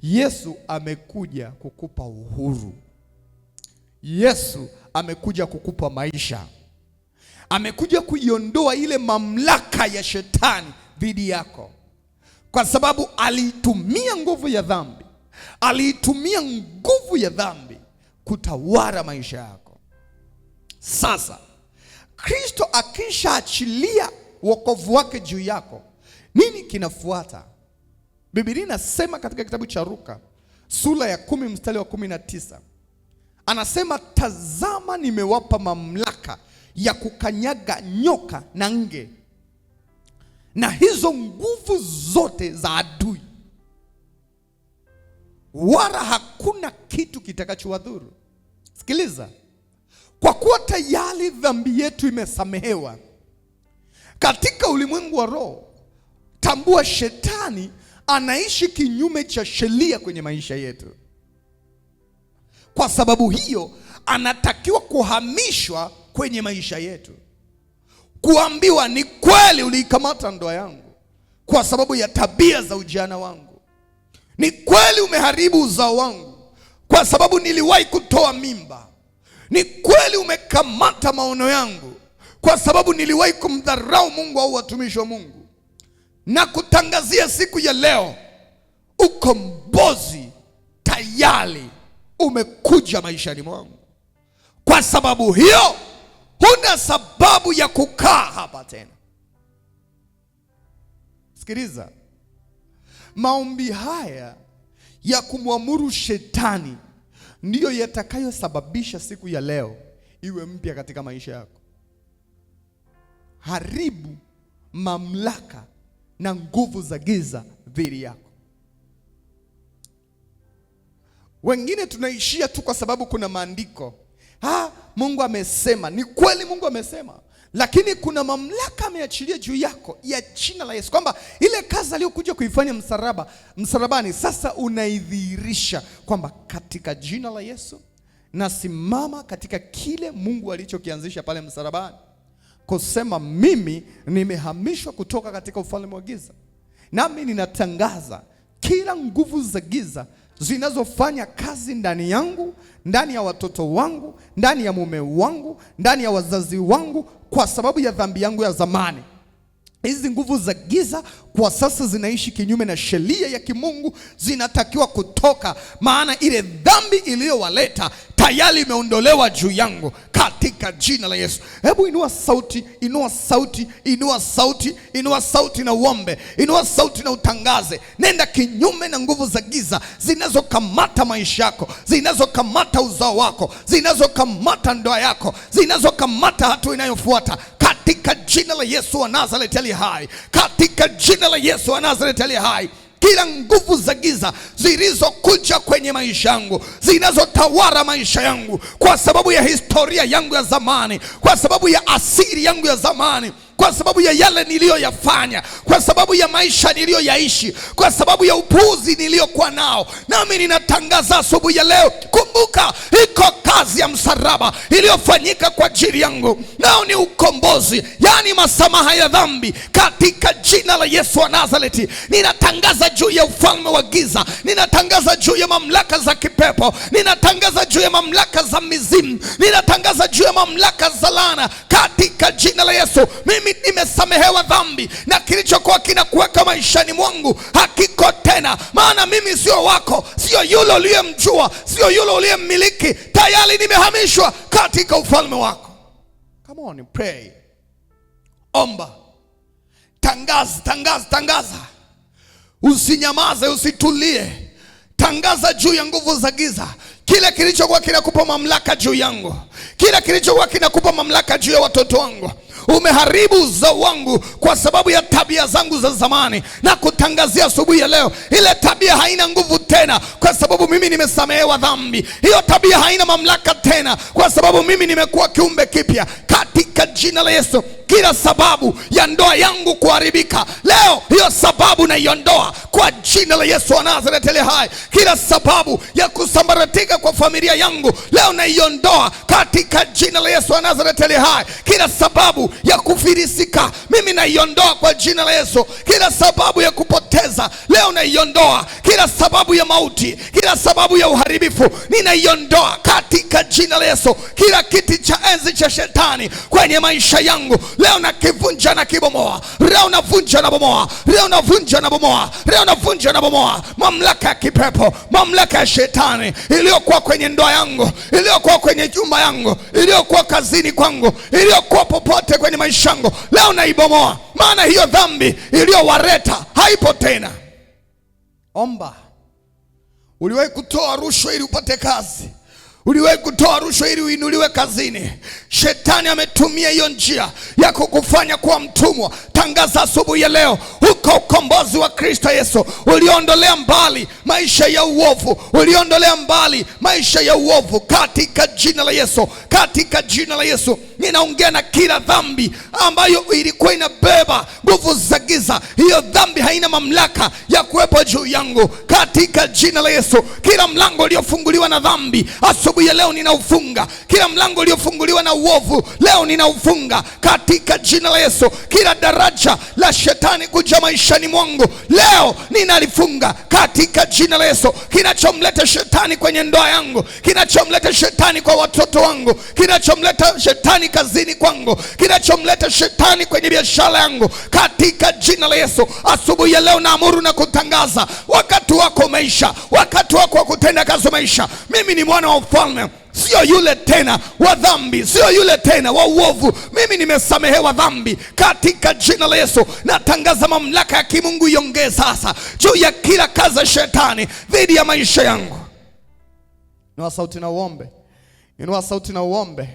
Yesu amekuja kukupa uhuru. Yesu amekuja kukupa maisha. Amekuja kuiondoa ile mamlaka ya shetani dhidi yako, kwa sababu aliitumia nguvu ya dhambi, aliitumia nguvu ya dhambi kutawala maisha yako. Sasa Kristo akishaachilia wokovu wake juu yako, nini kinafuata? Biblia inasema katika kitabu cha Luka sura ya 10 mstari wa 19, anasema tazama, nimewapa mamlaka ya kukanyaga nyoka na nge na hizo nguvu zote za adui, wala hakuna kitu kitakachowadhuru. Sikiliza, kwa kuwa tayari dhambi yetu imesamehewa katika ulimwengu wa roho, tambua shetani anaishi kinyume cha sheria kwenye maisha yetu. Kwa sababu hiyo anatakiwa kuhamishwa kwenye maisha yetu. kuambiwa ni kweli uliikamata ndoa yangu kwa sababu ya tabia za ujana wangu. Ni kweli umeharibu uzao wangu kwa sababu niliwahi kutoa mimba. Ni kweli umekamata maono yangu kwa sababu niliwahi kumdharau Mungu au watumishi wa Mungu. Na kutangazia siku ya leo, ukombozi tayari umekuja maishani mwangu. Kwa sababu hiyo, huna sababu ya kukaa hapa tena. Sikiliza, maombi haya ya kumwamuru shetani ndiyo yatakayosababisha siku ya leo iwe mpya katika maisha yako. Haribu mamlaka na nguvu za giza dhidi yako. Wengine tunaishia tu kwa sababu kuna maandiko. Mungu amesema. Ni kweli Mungu amesema, lakini kuna mamlaka ameachilia juu yako ya jina la Yesu, kwamba ile kazi aliyokuja kuifanya msalabani sasa unaidhihirisha kwamba katika jina la Yesu nasimama katika kile Mungu alichokianzisha pale msalabani, kusema mimi nimehamishwa kutoka katika ufalme wa giza, nami ninatangaza kila nguvu za giza zinazofanya kazi ndani yangu, ndani ya watoto wangu, ndani ya mume wangu, ndani ya wazazi wangu, kwa sababu ya dhambi yangu ya zamani. Hizi nguvu za giza kwa sasa zinaishi kinyume na sheria ya kimungu, zinatakiwa kutoka, maana ile dhambi iliyowaleta tayari imeondolewa juu yangu katika jina la Yesu. Hebu inua sauti, inua sauti, inua sauti, inua sauti na uombe, inua sauti na utangaze. Nenda kinyume na nguvu za giza zinazokamata maisha yako, zinazokamata uzao wako, zinazokamata ndoa yako, zinazokamata hatua inayofuata, katika jina la Yesu wa Nazareti aliye hai, katika jina la Yesu wa Nazareti aliye hai. Kila nguvu za giza zilizokuja kwenye maisha yangu, zinazotawala maisha yangu kwa sababu ya historia yangu ya zamani, kwa sababu ya asili yangu ya zamani, kwa sababu ya yale niliyoyafanya, kwa sababu ya maisha niliyoyaishi, kwa sababu ya upuuzi niliyokuwa nao, nami ninatangaza asubuhi ya leo, kumbuka iko kazi ya msalaba iliyofanyika kwa ajili yangu, nao ni ukombozi, yani masamaha ya dhambi, katika jina la Yesu wa Nazareti. Ninatangaza juu ya ufalme wa giza, ninatangaza juu ya mamlaka za kipepo, ninatangaza juu ya mamlaka za mizimu, ninatangaza juu ya mamlaka za laana, katika jina la Yesu. Mimi nimesamehewa dhambi, na kilichokuwa kinakuweka maishani mwangu hakiko tena, maana mimi sio wako, sio yule uliyemjua, sio yule uliyemmiliki. Tayari nimehamishwa katika ufalme wako. Come on, pray. Omba. Tangaza, tangaza, tangaza. Usinyamaze, usitulie. Tangaza juu ya nguvu za giza. Kile kilichokuwa kinakupa mamlaka juu yangu, kile kilichokuwa kinakupa mamlaka juu ya watoto wangu, umeharibu uzao wangu kwa sababu ya tabia zangu za zamani, na kutangazia asubuhi ya leo, ile tabia haina nguvu tena kwa sababu mimi nimesamehewa dhambi. Hiyo tabia haina mamlaka tena kwa sababu mimi nimekuwa kiumbe kipya, katika jina la Yesu. Kila sababu ya ndoa yangu kuharibika leo, hiyo sababu naiondoa kwa jina la Yesu wa Nazareti aliye hai. Kila sababu ya kusambaratika kwa familia yangu leo naiondoa katika jina la Yesu wa Nazareti aliye hai. Kila sababu ya kufirisika mimi naiondoa kwa jina la Yesu. Kila sababu ya kupoteza leo naiondoa. Kila sababu ya mauti, kila sababu ya uharibifu ninaiondoa katika jina la Yesu. Kila kiti cha enzi cha shetani kwenye maisha yangu leo nakivunja na kibomoa. Leo navunja na bomoa. Leo navunja na bomoa. Leo navunja na bomoa mamlaka ya kipepo, mamlaka ya shetani iliyokuwa kwenye ndoa yangu, iliyokuwa kwenye jumba yangu, iliyokuwa kazini kwangu, iliyokuwa popote kwenye maisha yangu. Leo naibomoa, maana hiyo dhambi iliyowareta haipo tena. Omba. Uliwahi kutoa rushwa ili upate kazi, uliwahi kutoa rushwa ili uinuliwe kazini. Shetani ametumia hiyo njia ya kukufanya kuwa mtumwa. Tangaza asubuhi ya leo, kwa ukombozi wa Kristo Yesu. Uliondolea mbali maisha ya uovu, uliondolea mbali maisha ya uovu katika jina la Yesu. Katika jina la Yesu ninaongea na kila dhambi ambayo ilikuwa inabeba nguvu za giza. Hiyo dhambi haina mamlaka ya kuwepo juu yangu katika jina la Yesu. Kila mlango uliofunguliwa na dhambi asubuhi ya leo ninaufunga. Kila mlango uliofunguliwa na uovu leo ninaufunga katika jina la Yesu. Kila daraja la shetani kuja maishani mwangu leo ninalifunga katika jina la Yesu. Kinachomleta shetani kwenye ndoa yangu, kinachomleta shetani kwa watoto wangu, kinachomleta shetani kazini kwangu, kinachomleta shetani kwenye biashara yangu, katika jina la Yesu asubuhi ya leo naamuru na kutangaza, wakati wako umeisha, wakati wako wa kutenda kazi umeisha. Mimi ni mwana wa ufalme, sio yule tena wa dhambi, sio yule tena wa uovu. Mimi nimesamehewa dhambi katika jina la Yesu. Natangaza mamlaka ya kimungu iongee sasa juu ya kila kazi ya shetani dhidi ya maisha yangu. Inua sauti na uombe. Inua sauti na uombe.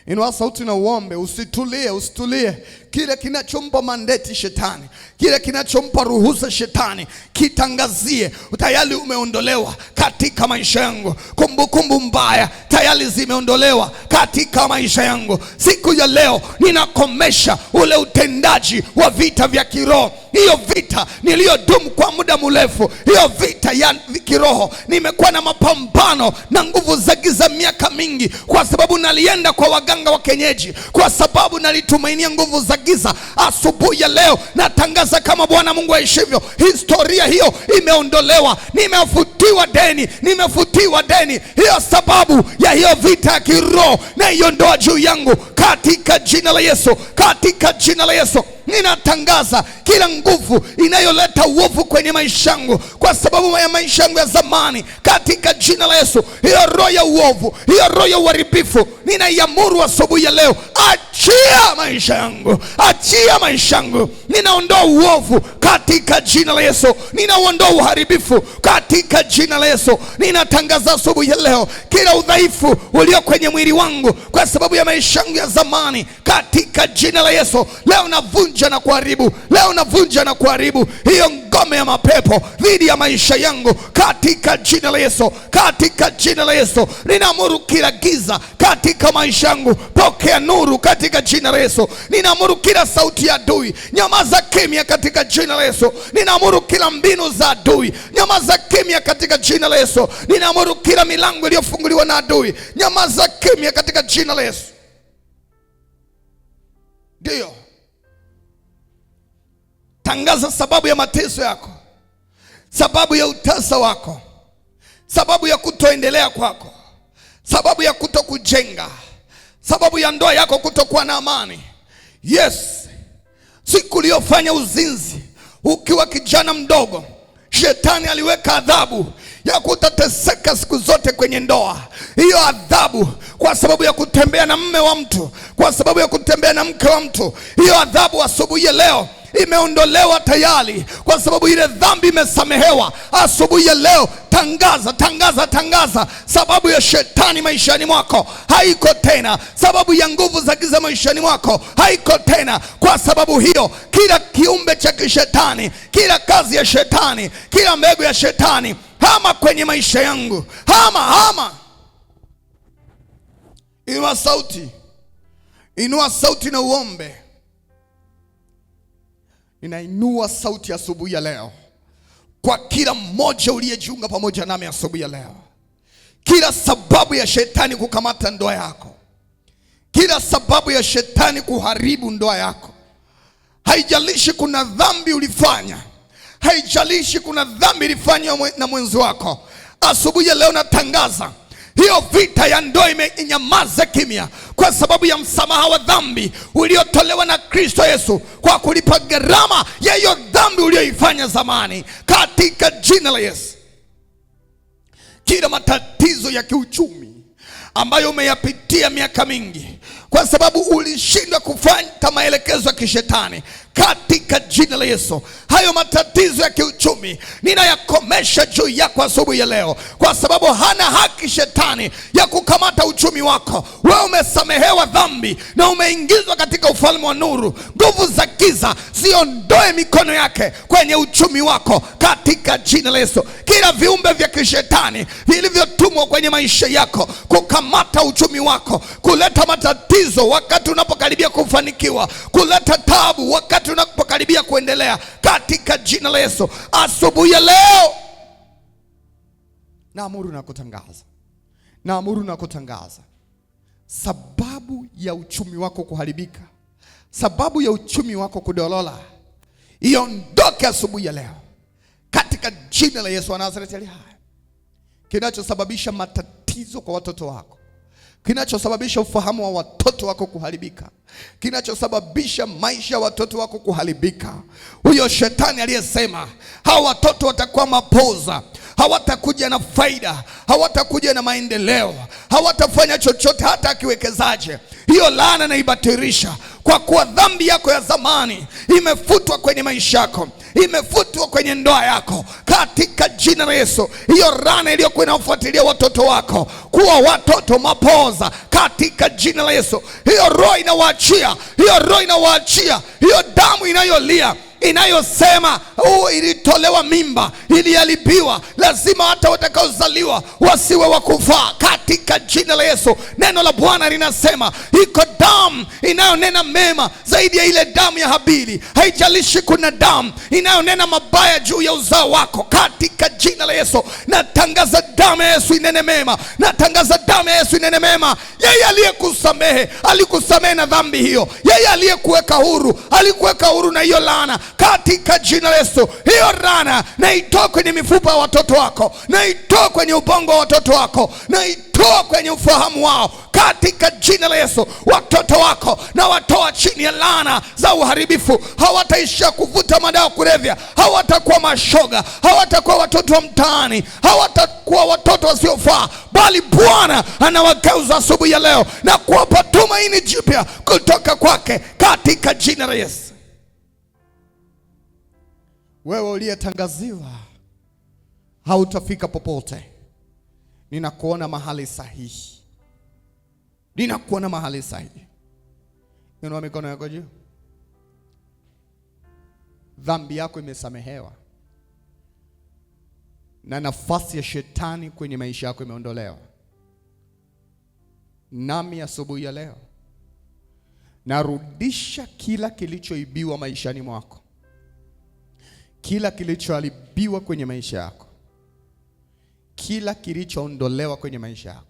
Inua sauti na uombe. Usitulie, usitulie. Kile kinachompa mandate shetani, kile kinachompa ruhusa shetani, kitangazie tayari umeondolewa katika maisha yangu. Kumbukumbu mbaya tayari zimeondolewa katika maisha yangu. Siku ya leo ninakomesha ule utendaji wa vita vya kiroho. Hiyo vita niliyodumu kwa muda mrefu, hiyo vita ya kiroho, nimekuwa na mapambano na nguvu za giza miaka mingi, kwa sababu nalienda kwa waganga wa kienyeji, kwa sababu nalitumainia nguvu za giza. Asubuhi ya leo natangaza kama Bwana Mungu aishivyo, historia hiyo imeondolewa. Nimefutiwa deni, nimefutiwa deni. Hiyo sababu ya hiyo vita ya kiroho na iondoa juu yangu katika jina la Yesu. Katika jina la Yesu ninatangaza kila nguvu inayoleta uovu kwenye maisha yangu kwa sababu ya maisha yangu ya zamani, katika jina la Yesu, hiyo roho ya uovu, hiyo roho ya uharibifu, ninaiamuru asubuhi ya leo, achia maisha yangu, achia maisha yangu. Ninaondoa uovu katika jina la Yesu, ninaondoa uharibifu katika jina la Yesu. Ninatangaza asubuhi ya leo kila udhaifu ulio kwenye mwili wangu kwa sababu ya maisha yangu ya zamani, katika jina la Yesu leo navunja na kuharibu, leo navunja na kuharibu hiyo ngome ya mapepo dhidi ya maisha yangu katika jina la Yesu. Katika jina la Yesu ninaamuru kila giza katika maisha yangu, pokea nuru katika jina la Yesu. Ninaamuru kila sauti ya adui, nyamaza kimya katika jina la Yesu. Ninaamuru kila mbinu za adui, nyamaza kimya katika jina la Yesu. Ninaamuru kila milango iliyofunguliwa na adui, nyamaza kimya katika jina la Yesu. Ndio tangaza sababu ya mateso yako, sababu ya utasa wako, sababu ya kutoendelea kwako, sababu ya kutokujenga, sababu ya ndoa yako kutokuwa na amani. Yes, siku uliyofanya uzinzi ukiwa kijana mdogo, shetani aliweka adhabu ya kutateseka siku zote kwenye ndoa. Hiyo adhabu kwa sababu ya kutembea na mume wa mtu, kwa sababu ya kutembea na mke wa mtu, hiyo adhabu asubuhi ya leo imeondolewa tayari, kwa sababu ile dhambi imesamehewa. Asubuhi ya leo tangaza, tangaza, tangaza, sababu ya shetani maishani mwako haiko tena, sababu ya nguvu za giza maishani mwako haiko tena. Kwa sababu hiyo kila kiumbe cha kishetani, kila kazi ya shetani, kila mbegu ya shetani, hama kwenye maisha yangu, hama, hama. Inua sauti, inua sauti na uombe. Ninainua sauti asubuhi ya leo kwa kila mmoja uliyejiunga pamoja nami asubuhi ya leo. Kila sababu ya shetani kukamata ndoa yako, kila sababu ya shetani kuharibu ndoa yako, haijalishi kuna dhambi ulifanya, haijalishi kuna dhambi ilifanywa na mwenzi wako, asubuhi ya leo natangaza hiyo vita ya ndoa imenyamaza kimya kwa sababu ya msamaha wa dhambi uliotolewa na Kristo Yesu kwa kulipa gharama ya hiyo dhambi uliyoifanya zamani, katika jina la Yesu. Kila matatizo ya kiuchumi ambayo umeyapitia miaka mingi kwa sababu ulishindwa kufuata maelekezo ya kishetani, katika jina la Yesu. Hayo matatizo ya kiuchumi ninayakomesha juu yako asubuhi ya leo, kwa sababu hana haki shetani ya kukamata uchumi wako. Wewe umesamehewa dhambi na umeingizwa katika ufalme wa nuru. Nguvu za giza ziondoe mikono yake kwenye uchumi wako katika jina la Yesu. Kila viumbe vya kishetani vilivyotumwa kwenye maisha yako kukamata uchumi wako, kuleta matatizo wakati unapokaribia kufanikiwa, kuleta taabu wakati unapokaribia kuendelea, katika jina la Yesu, asubuhi ya leo naamuru na kutangaza sababu ya uchumi wako kuharibika, sababu ya uchumi wako kudolola, iondoke asubuhi ya leo katika jina la Yesu wa Nazareti aliye hai. Kinachosababisha matatizo kwa watoto wako, kinachosababisha ufahamu wa watoto wako kuharibika, kinachosababisha maisha ya watoto wako kuharibika, huyo shetani aliyesema hawa watoto watakuwa mapoza, hawatakuja na faida, hawatakuja na maendeleo, hawatafanya chochote hata akiwekezaje, hiyo laana naibatilisha, kwa kuwa dhambi yako ya zamani imefutwa kwenye maisha yako, imefutwa kwenye ndoa yako katika jina la Yesu. Hiyo laana iliyokuwa inafuatilia watoto wako kuwa watoto mapoza katika jina la Yesu, hiyo roho inawaachia, hiyo damu inayolia inayosema ilitolewa mimba, iliharibiwa, lazima hata watakaozaliwa wasiwe wakufaa katika jina la Yesu. Neno la Bwana linasema iko damu inayonena mema zaidi ya ile damu ya Habili. Haijalishi kuna damu inayonena mabaya juu ya uzao wako, katika jina la Yesu natangaza damu ya Yesu inene mema, natangaza damu ya Yesu inene mema. Yeye aliyekusamehe alikusamehe na dhambi hiyo, yeye aliyekuweka huru alikuweka huru na hiyo laana katika jina la Yesu. Hiyo laana na itoe kwenye mifupa ya watoto wako, na itoe kwenye ubongo wa watoto wako, na itoe kwenye ufahamu wao katika jina la Yesu. Watoto wako na watoa chini ya laana za uharibifu. Hawataishia kuvuta madawa kulevya, hawatakuwa mashoga, hawatakuwa watoto wa mtaani, hawatakuwa watoto wasiofaa, bali Bwana anawageuza asubuhi ya leo na kuwapa tumaini jipya kutoka kwake katika jina la Yesu. Wewe uliyetangaziwa hautafika popote, ninakuona mahali sahihi. Ninakuona mahali sahihi. Inua mikono yako juu. Dhambi yako imesamehewa na nafasi ya shetani kwenye maisha yako imeondolewa. Nami asubuhi ya leo narudisha kila kilichoibiwa maishani mwako, kila kilichoharibiwa kwenye maisha yako, kila kilichoondolewa kwenye maisha yako.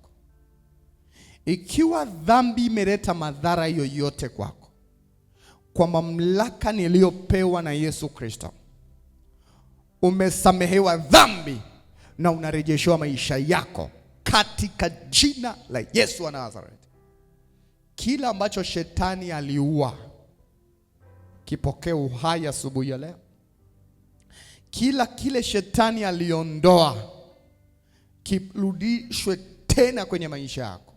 Ikiwa dhambi imeleta madhara yoyote kwako, kwa mamlaka niliyopewa na Yesu Kristo, umesamehewa dhambi na unarejeshewa maisha yako katika jina la Yesu wa Nazareti. Kila ambacho shetani aliua kipokee uhai asubuhi ya leo. Kile shetani aliondoa kirudishwe tena kwenye maisha yako.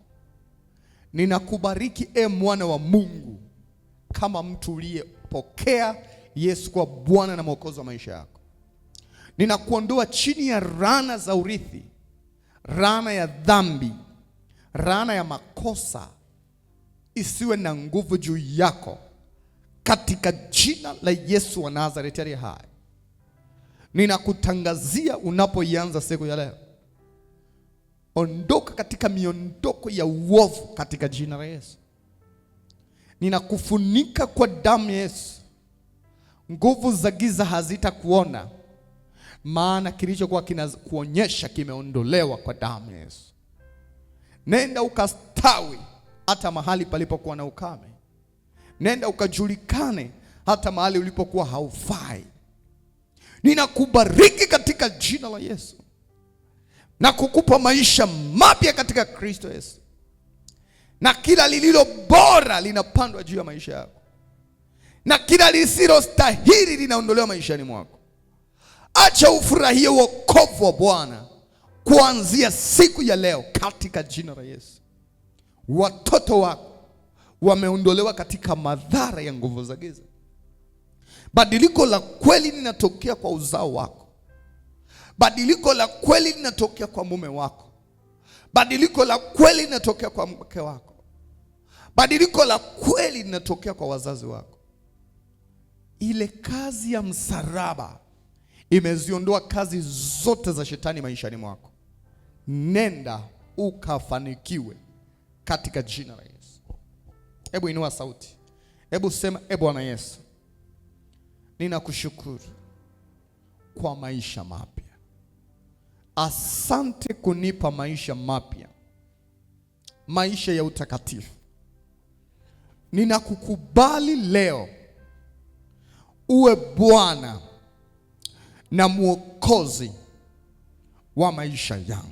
Ninakubariki mwana wa Mungu, kama mtu uliyepokea Yesu kwa Bwana na Mwokozi wa maisha yako. Ninakuondoa chini ya laana za urithi, laana ya dhambi, laana ya makosa isiwe na nguvu juu yako katika jina la Yesu wa Nazareti aliye hai. Ninakutangazia unapoianza siku ya leo, ondoka katika miondoko ya uovu katika jina la Yesu. Ninakufunika kwa damu ya Yesu. Nguvu za giza hazitakuona, maana kilichokuwa kinakuonyesha kimeondolewa kwa damu ya Yesu. Nenda ukastawi hata mahali palipokuwa na ukame. Nenda ukajulikane hata mahali ulipokuwa haufai. Ninakubariki katika jina la Yesu na kukupa maisha mapya katika Kristo Yesu. Na kila lililo bora linapandwa juu ya maisha yako, na kila lisilo stahili linaondolewa maishani mwako. Acha ufurahie wokovu wa Bwana kuanzia siku ya leo katika jina la Yesu. Watoto wako wameondolewa katika madhara ya nguvu za giza. Badiliko la kweli linatokea kwa uzao wako. Badiliko la kweli linatokea kwa mume wako. Badiliko la kweli linatokea kwa mke wako. Badiliko la kweli linatokea kwa wazazi wako. Ile kazi ya msalaba imeziondoa kazi zote za shetani maishani mwako. Nenda ukafanikiwe katika jina la Yesu. Hebu inua sauti. Hebu sema, Bwana Yesu, ninakushukuru kwa maisha mapya. Asante kunipa maisha mapya, maisha ya utakatifu. Ninakukubali leo uwe Bwana na Mwokozi wa maisha yangu.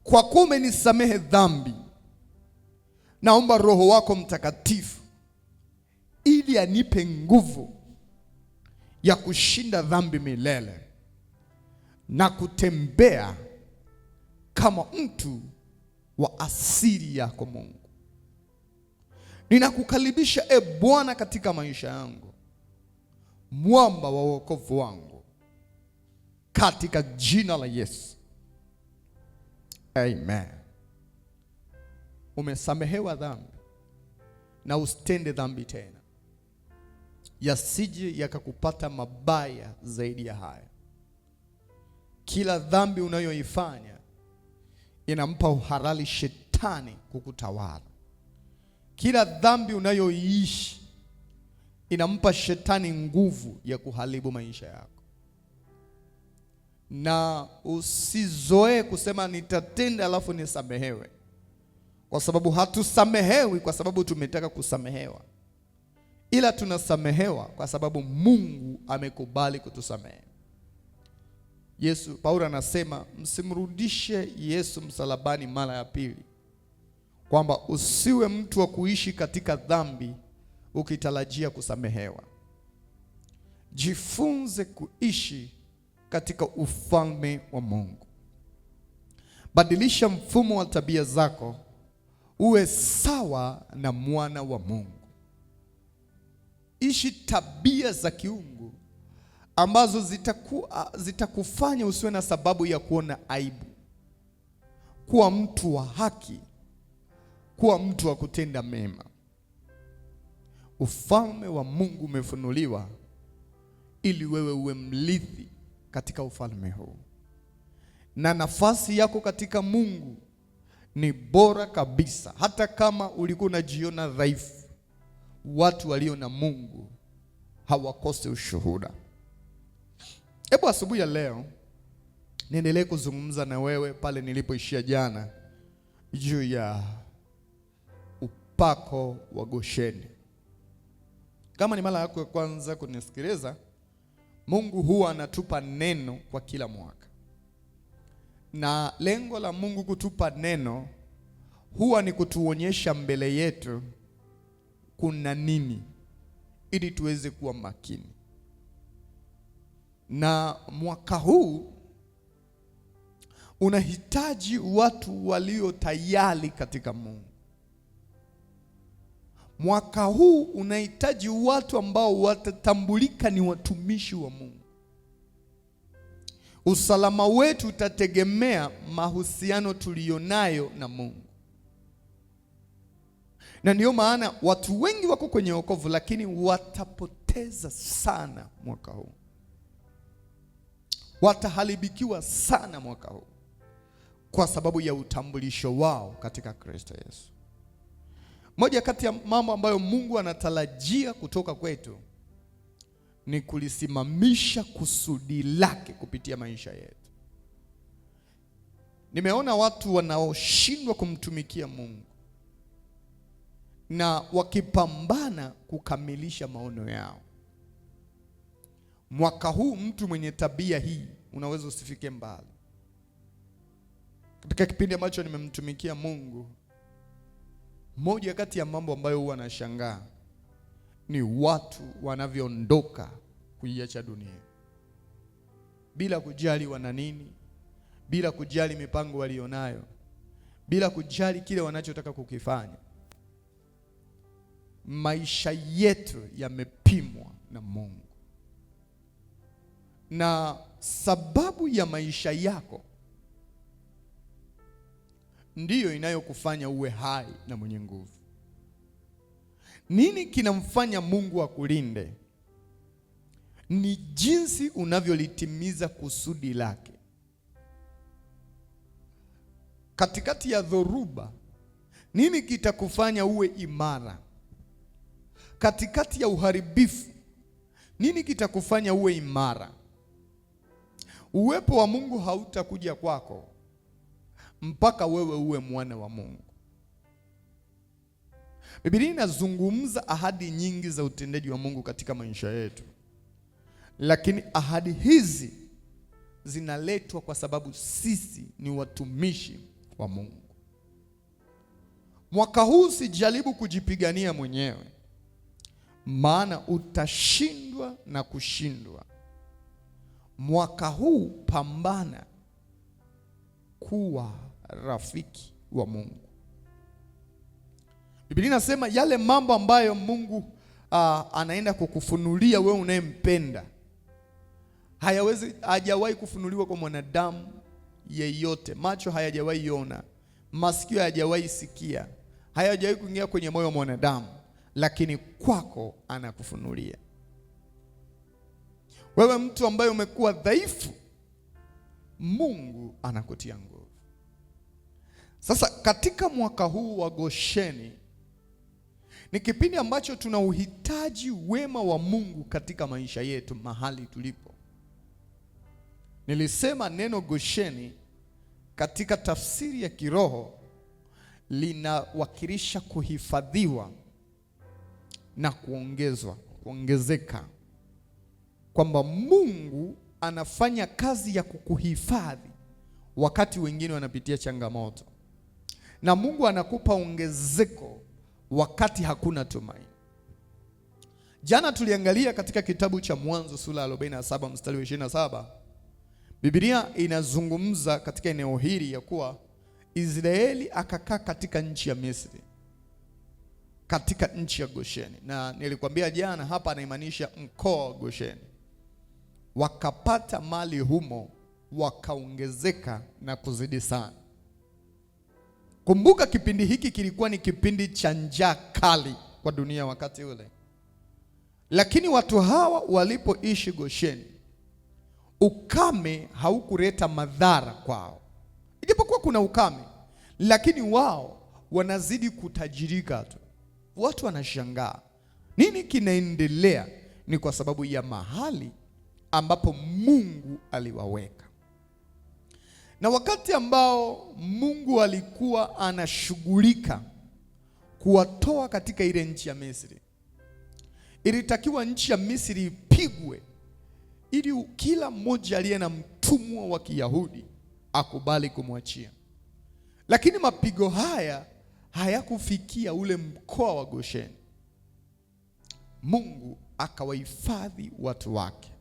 Kwa kuwa umenisamehe dhambi, naomba Roho wako Mtakatifu ili anipe nguvu ya kushinda dhambi milele na kutembea kama mtu wa asili yako Mungu. Ninakukaribisha Bwana katika maisha yangu, mwamba wa wokovu wangu, katika jina la Yesu. Amen. Umesamehewa dhambi na usitende dhambi tena, yasije yakakupata mabaya zaidi ya haya. Kila dhambi unayoifanya inampa uhalali shetani kukutawala. Kila dhambi unayoiishi inampa shetani nguvu ya kuharibu maisha yako. Na usizoee kusema nitatenda alafu nisamehewe, kwa sababu hatusamehewi kwa sababu tumetaka kusamehewa, ila tunasamehewa kwa sababu Mungu amekubali kutusamehe. Paulo anasema msimrudishe Yesu msalabani mara ya pili, kwamba usiwe mtu wa kuishi katika dhambi ukitarajia kusamehewa. Jifunze kuishi katika ufalme wa Mungu. Badilisha mfumo wa tabia zako uwe sawa na mwana wa Mungu. Ishi tabia za kiungu ambazo zitakufanya usiwe na sababu ya kuona aibu. Kuwa mtu wa haki, kuwa mtu wa kutenda mema. Ufalme wa Mungu umefunuliwa ili wewe uwe mrithi katika ufalme huu. Na nafasi yako katika Mungu ni bora kabisa. Hata kama ulikuwa unajiona dhaifu, watu walio na Mungu hawakose ushuhuda. Hebu asubuhi ya leo niendelee kuzungumza na wewe pale nilipoishia jana, juu ya upako wa Gosheni. Kama ni mara yako ya kwanza kunisikiliza, Mungu huwa anatupa neno kwa kila mwaka. Na lengo la Mungu kutupa neno huwa ni kutuonyesha mbele yetu kuna nini, ili tuweze kuwa makini. Na mwaka huu unahitaji watu walio tayari katika Mungu. Mwaka huu unahitaji watu ambao watatambulika ni watumishi wa Mungu. Usalama wetu utategemea mahusiano tuliyonayo na Mungu. Na ndio maana watu wengi wako kwenye wokovu, lakini watapoteza sana mwaka huu. Wataharibikiwa sana mwaka huu kwa sababu ya utambulisho wao katika Kristo Yesu. Moja kati ya mambo ambayo Mungu anatarajia kutoka kwetu ni kulisimamisha kusudi lake kupitia maisha yetu. Nimeona watu wanaoshindwa kumtumikia Mungu na wakipambana kukamilisha maono yao. Mwaka huu mtu mwenye tabia hii unaweza usifike mbali. Katika kipindi ambacho nimemtumikia Mungu, moja kati ya mambo ambayo huwa nashangaa ni watu wanavyoondoka kuiacha dunia bila kujali wana nini, bila kujali mipango walionayo, bila kujali kile wanachotaka kukifanya. Maisha yetu yamepimwa na Mungu. Na sababu ya maisha yako ndiyo inayokufanya uwe hai na mwenye nguvu. Nini kinamfanya Mungu akulinde? Ni jinsi unavyolitimiza kusudi lake. Katikati ya dhoruba, nini kitakufanya uwe imara? Katikati ya uharibifu, nini kitakufanya uwe imara? Uwepo wa Mungu hautakuja kwako mpaka wewe uwe mwana wa Mungu. Biblia inazungumza ahadi nyingi za utendaji wa Mungu katika maisha yetu, lakini ahadi hizi zinaletwa kwa sababu sisi ni watumishi wa Mungu. Mwaka huu sijaribu kujipigania mwenyewe, maana utashindwa na kushindwa. Mwaka huu pambana kuwa rafiki wa Mungu. Biblia inasema yale mambo ambayo Mungu anaenda kukufunulia wewe unayempenda hajawahi kufunuliwa kwa mwanadamu yeyote. Macho hayajawahi ona, masikio hayajawahi sikia, hayajawahi kuingia kwenye moyo wa mwanadamu, lakini kwako anakufunulia. Wewe mtu ambaye umekuwa dhaifu, Mungu anakutia nguvu. Sasa katika mwaka huu wa Gosheni ni kipindi ambacho tuna uhitaji wema wa Mungu katika maisha yetu mahali tulipo. Nilisema neno Gosheni katika tafsiri ya kiroho linawakilisha kuhifadhiwa na kuongezeka, kwamba Mungu anafanya kazi ya kukuhifadhi wakati wengine wanapitia changamoto, na Mungu anakupa ongezeko wakati hakuna tumaini. Jana tuliangalia katika kitabu cha Mwanzo sura ya 47 mstari wa 27. Biblia inazungumza katika eneo hili ya kuwa Israeli akakaa katika nchi ya Misri, katika nchi ya Gosheni. Na nilikwambia jana hapa anaimaanisha mkoa wa Gosheni. Wakapata mali humo, wakaongezeka na kuzidi sana. Kumbuka kipindi hiki kilikuwa ni kipindi cha njaa kali kwa dunia wakati ule. Lakini watu hawa walipoishi Gosheni, ukame haukuleta madhara kwao. Ijapokuwa kuna ukame, lakini wao wanazidi kutajirika tu. Watu wanashangaa, nini kinaendelea? Ni kwa sababu ya mahali ambapo Mungu aliwaweka. Na wakati ambao Mungu alikuwa anashughulika kuwatoa katika ile nchi ya Misri, ilitakiwa nchi ya Misri ipigwe ili kila mmoja aliye na mtumwa wa Kiyahudi akubali kumwachia. Lakini mapigo haya hayakufikia ule mkoa wa Gosheni. Mungu akawahifadhi watu wake.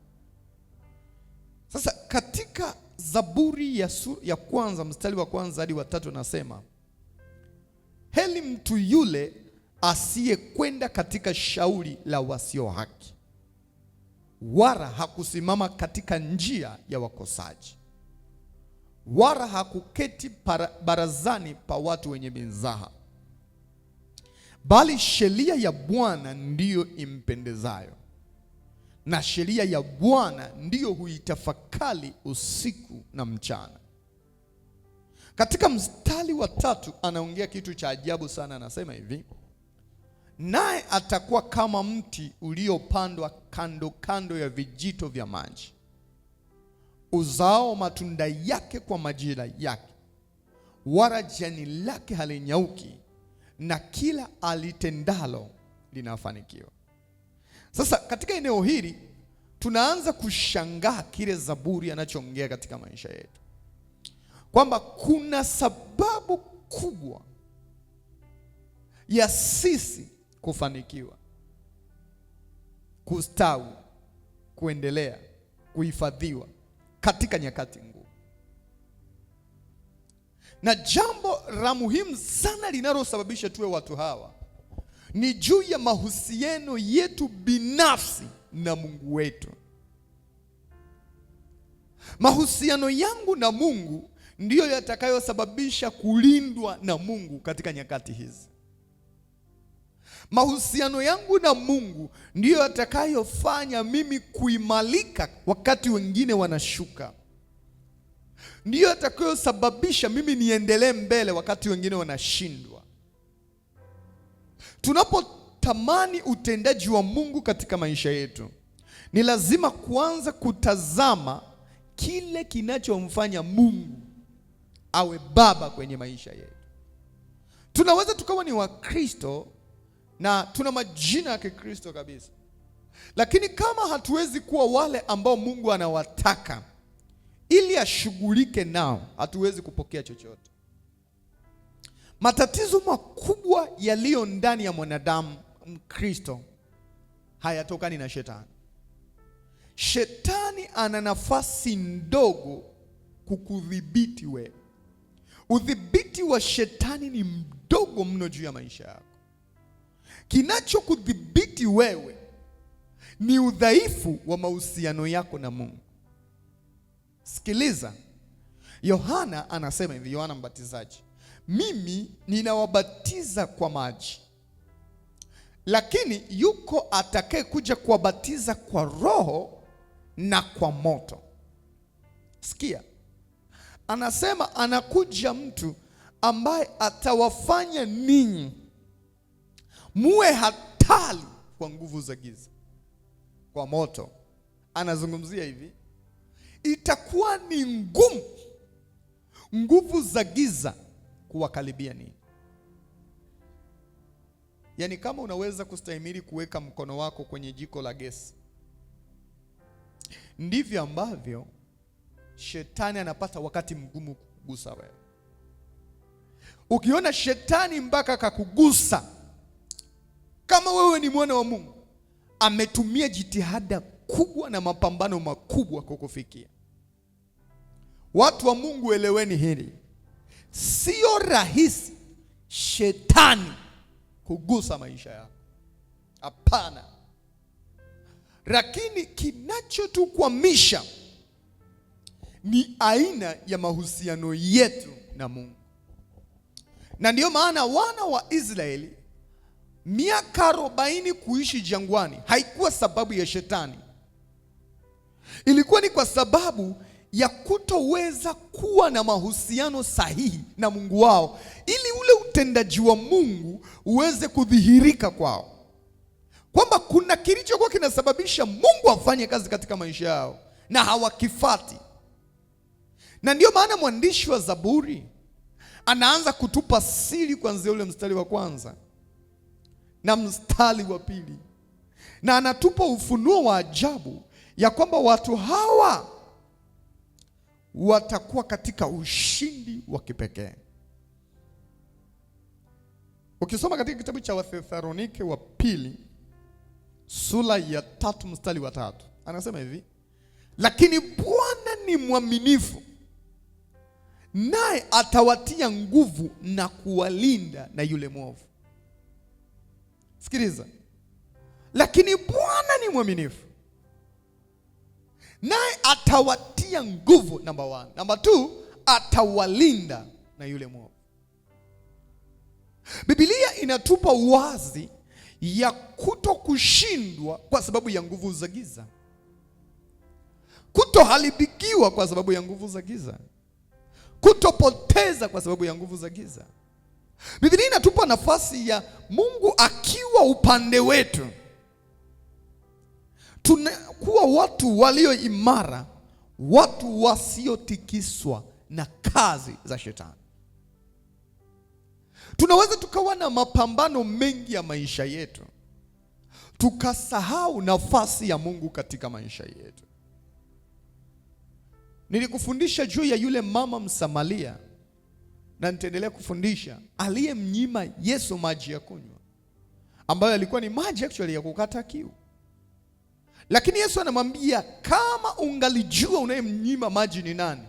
Sasa katika Zaburi ya kwanza mstari wa kwanza hadi wa 3 nasema, heri mtu yule asiyekwenda katika shauri la wasio haki, wala hakusimama katika njia ya wakosaji, wala hakuketi barazani pa watu wenye mizaha, bali sheria ya Bwana ndiyo impendezayo, na sheria ya Bwana ndiyo huitafakari usiku na mchana. Katika mstari wa 3 anaongea kitu cha ajabu sana. Anasema hivi, naye atakuwa kama mti uliopandwa kando kando ya vijito vya maji, uzao matunda yake kwa majira yake, wala jani lake halinyauki, na kila alitendalo linafanikiwa. Sasa katika eneo hili tunaanza kushangaa kile Zaburi anachoongea katika maisha yetu, kwamba kuna sababu kubwa ya sisi kufanikiwa, kustawi, kuendelea, kuhifadhiwa katika nyakati ngumu. Na jambo la muhimu sana linalosababisha tuwe watu hawa ni juu ya mahusiano yetu binafsi na Mungu wetu. Mahusiano yangu na Mungu ndiyo yatakayosababisha kulindwa na Mungu katika nyakati hizi. Mahusiano yangu na Mungu ndiyo yatakayofanya mimi kuimarika wakati wengine wanashuka. Ndiyo yatakayosababisha mimi niendelee mbele wakati wengine wanashindwa. Tunapotamani utendaji wa Mungu katika maisha yetu, ni lazima kuanza kutazama kile kinachomfanya Mungu awe baba kwenye maisha yetu. Tunaweza tukawa ni Wakristo na tuna majina ya Kikristo kabisa, lakini kama hatuwezi kuwa wale ambao Mungu anawataka ili ashughulike nao, hatuwezi kupokea chochote. Matatizo makubwa yaliyo ndani ya mwanadamu Mkristo hayatokani na shetani. Shetani ana nafasi ndogo kukudhibiti wewe. Udhibiti wa shetani ni mdogo mno juu ya maisha yako. Kinachokudhibiti wewe ni udhaifu wa mahusiano yako na Mungu. Sikiliza, Yohana anasema hivi, Yohana Mbatizaji, mimi ninawabatiza kwa maji, lakini yuko atakaye kuja kuwabatiza kwa Roho na kwa moto. Sikia, anasema anakuja mtu ambaye atawafanya ninyi muwe hatari kwa nguvu za giza, kwa moto. Anazungumzia hivi, itakuwa ni ngumu nguvu za giza kuwakaribia ninyi. Yaani kama unaweza kustahimili kuweka mkono wako kwenye jiko la gesi, ndivyo ambavyo shetani anapata wakati mgumu kukugusa wewe. Ukiona shetani mpaka kakugusa, kama wewe ni mwana wa Mungu, ametumia jitihada kubwa na mapambano makubwa kukufikia. Watu wa Mungu, eleweni hili. Sio rahisi shetani kugusa maisha yako. Hapana. Lakini kinachotukwamisha ni aina ya mahusiano yetu na Mungu. Na ndiyo maana wana wa Israeli miaka 40 kuishi jangwani haikuwa sababu ya shetani. Ilikuwa ni kwa sababu ya kutoweza kuwa na mahusiano sahihi na Mungu wao, ili ule utendaji wa Mungu uweze kudhihirika kwao, kwamba kuna kilichokuwa kinasababisha Mungu afanye kazi katika maisha yao na hawakifati. Na ndiyo maana mwandishi wa Zaburi anaanza kutupa siri kuanzia ule mstari wa kwanza na mstari wa pili, na anatupa ufunuo wa ajabu ya kwamba watu hawa watakuwa katika ushindi wa kipekee. Ukisoma katika kitabu cha Wathesalonike wa pili sura ya 3 mstari wa 3, anasema hivi, lakini Bwana ni mwaminifu, naye atawatia nguvu na kuwalinda na yule mwovu. Sikiliza, lakini Bwana ni mwaminifu, naye atawatia nguvu, number 1. Number 2, atawalinda na yule mwovu. Biblia inatupa wazi ya kutokushindwa kwa sababu ya nguvu za giza, kutoharibikiwa kwa sababu ya nguvu za giza, kutopoteza kwa sababu ya nguvu za giza. Biblia inatupa nafasi ya Mungu akiwa upande wetu, tunakuwa watu walio imara, watu wasiotikiswa na kazi za shetani. Tunaweza tukawa na mapambano mengi ya maisha yetu, tukasahau nafasi ya Mungu katika maisha yetu. Nilikufundisha juu ya yule mama Msamaria, na nitaendelea kufundisha, aliyemnyima Yesu maji ya kunywa, ambayo alikuwa ni maji actually ya kukata kiu. Lakini Yesu anamwambia, kama ungalijua unayemnyima maji ni nani,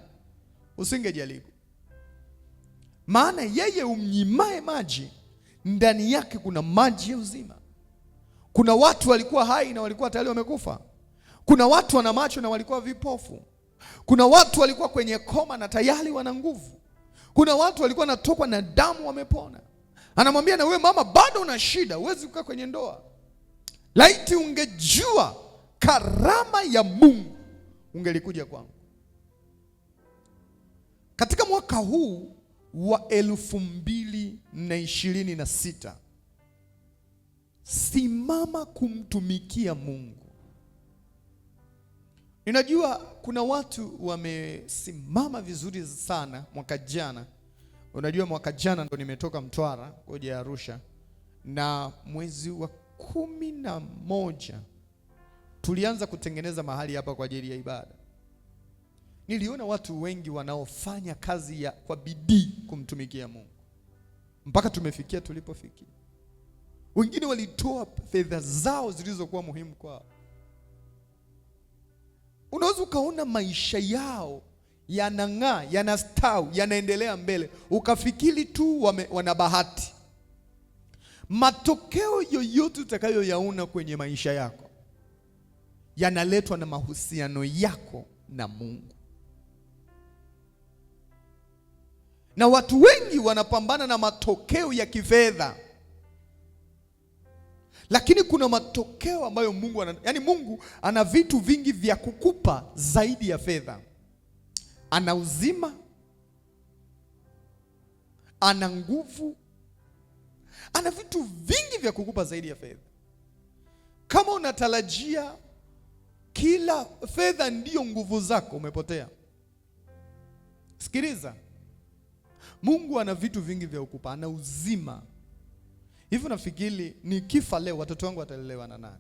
usingejaribu. Maana yeye umnyimae maji, ndani yake kuna maji ya uzima. Kuna watu walikuwa hai na walikuwa tayari wamekufa. Kuna watu wana macho na walikuwa vipofu. Kuna watu walikuwa kwenye koma na tayari wana nguvu. Kuna watu walikuwa wanatokwa na damu wamepona. Anamwambia, na wewe mama bado una shida, huwezi kukaa kwenye ndoa. Laiti ungejua karama ya Mungu, ungelikuja kwangu. Katika mwaka huu wa 2026, simama kumtumikia Mungu. Ninajua kuna watu wamesimama vizuri sana mwaka jana. Unajua mwaka jana ndo nimetoka Mtwara kuja Arusha, na mwezi wa 11 tulianza kutengeneza mahali hapa kwa ajili ya ibada. Niliona watu wengi wanaofanya kazi kwa bidii kumtumikia Mungu mpaka tumefikia tulipofikia. Wengine walitoa fedha zao zilizokuwa muhimu kwao. Unaweza ukaona maisha yao yanang'aa, yanastawi, yanaendelea mbele, ukafikiri tu wana bahati. Matokeo yoyote utakayoyaona kwenye maisha yako yanaletwa na mahusiano yako na Mungu. Na watu wengi wanapambana na matokeo ya kifedha, lakini kuna matokeo ambayo Mungu ana vitu vingi vya kukupa zaidi ya fedha. Ana uzima, ana nguvu, ana vitu vingi vya kukupa zaidi ya fedha. Kama unatarajia kila fedha ndiyo nguvu zako, umepotea. Sikiliza, Mungu ana vitu vingi vya kukupa. Ana uzima. Hivi nafikiri nikifa leo watoto wangu watalelewa na nani?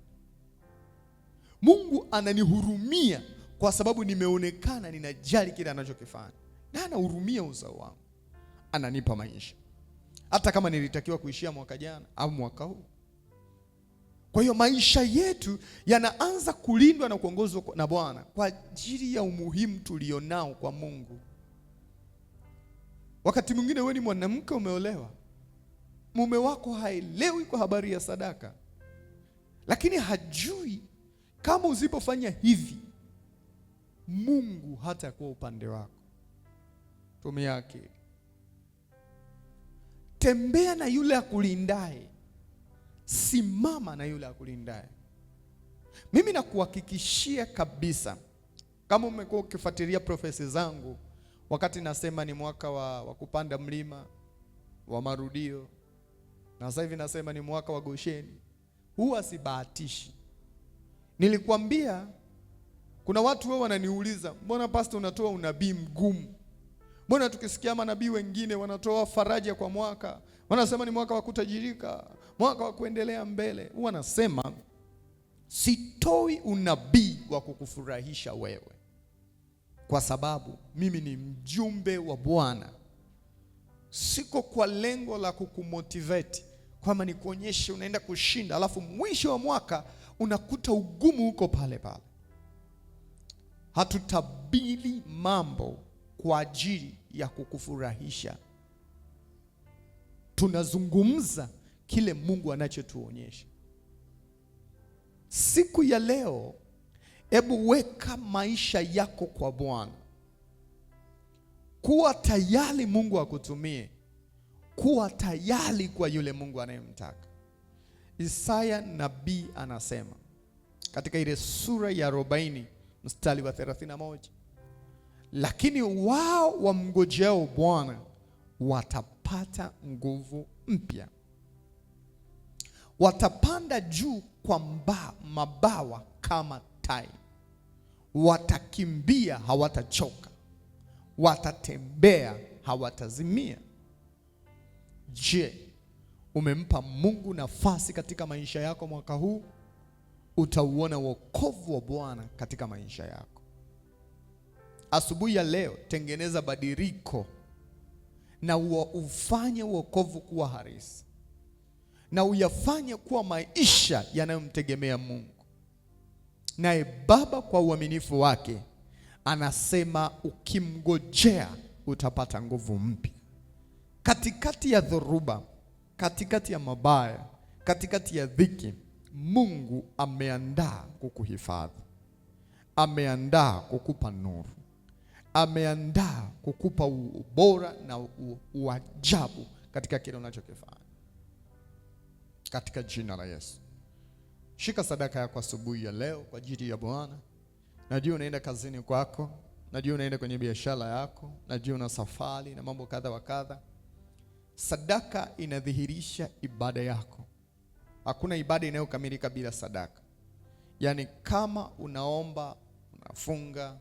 Mungu ananihurumia kwa sababu nimeonekana ninajali kile anachokifanya, na anahurumia uzao wangu, ananipa maisha hata kama nilitakiwa kuishia mwaka jana au mwaka huu. Kwa hiyo maisha yetu yanaanza kulindwa na kuongozwa na Bwana kwa ajili ya umuhimu tulionao kwa Mungu. Wakati mwingine wewe ni mwanamke umeolewa, mume wako haelewi kwa habari ya sadaka, lakini hajui kama usipofanya hivi Mungu hatakuwa upande wako. Tumia akili. Tembea na yule akulindaye, simama na yule akulindaye. Mimi nakuhakikishia kabisa, kama umekuwa ukifuatilia profesi zangu, wakati nasema ni mwaka wa kupanda mlima wa marudio, na sasa hivi nasema ni mwaka wa Gosheni, huwa sibahatishi. Nilikwambia kuna watu wao wananiuliza, mbona pastor unatoa unabii mgumu? Mbona tukisikia manabii wengine wanatoa faraja kwa mwaka, wanasema ni mwaka wa kutajirika, mwaka wa kuendelea mbele. Huwa nasema sitoi unabii wa kukufurahisha wewe, kwa sababu mimi ni mjumbe wa Bwana. Siko kwa lengo la kukumotivate kwamba nikuonyeshe unaenda kushinda alafu mwisho wa mwaka unakuta ugumu huko pale pale. Hatutabiri mambo kwa ajili ya kukufurahisha. Tunazungumza kile Mungu anachotuonyesha. Siku ya leo, hebu weka maisha yako kwa Bwana. Kuwa tayari Mungu akutumie. Kuwa tayari kwa yule Mungu anayemtaka. Isaya nabii anasema katika ile sura ya 40 mstari wa 31, lakini wao wamngojeo Bwana watapata nguvu mpya. Watapanda juu kwa mabawa kama tai. Watakimbia hawatachoka. Watatembea hawatazimia. Je, umempa Mungu nafasi katika maisha yako mwaka huu? Utauona wokovu wa Bwana katika maisha yako. Asubuhi ya leo tengeneza badiliko na ufanye wokovu kuwa halisi, na uyafanye kuwa maisha yanayomtegemea Mungu. Naye Baba kwa uaminifu wake anasema ukimngojea utapata nguvu mpya. Katikati ya dhoruba, katikati ya mabaya, katikati ya dhiki, Mungu ameandaa kukuhifadhi, ameandaa kukupa nuru, ameandaa kukupa ubora na uajabu katika kile unachokifanya, katika jina la Yesu. Shika sadaka yako asubuhi ya leo kwa ajili ya Bwana. Najua unaenda kazini kwako, najua unaenda kwenye biashara yako, najua una safari na mambo kadha wa kadha. Sadaka inadhihirisha ibada yako. Hakuna ibada inayokamilika bila sadaka. Yaani kama unaomba, unafunga,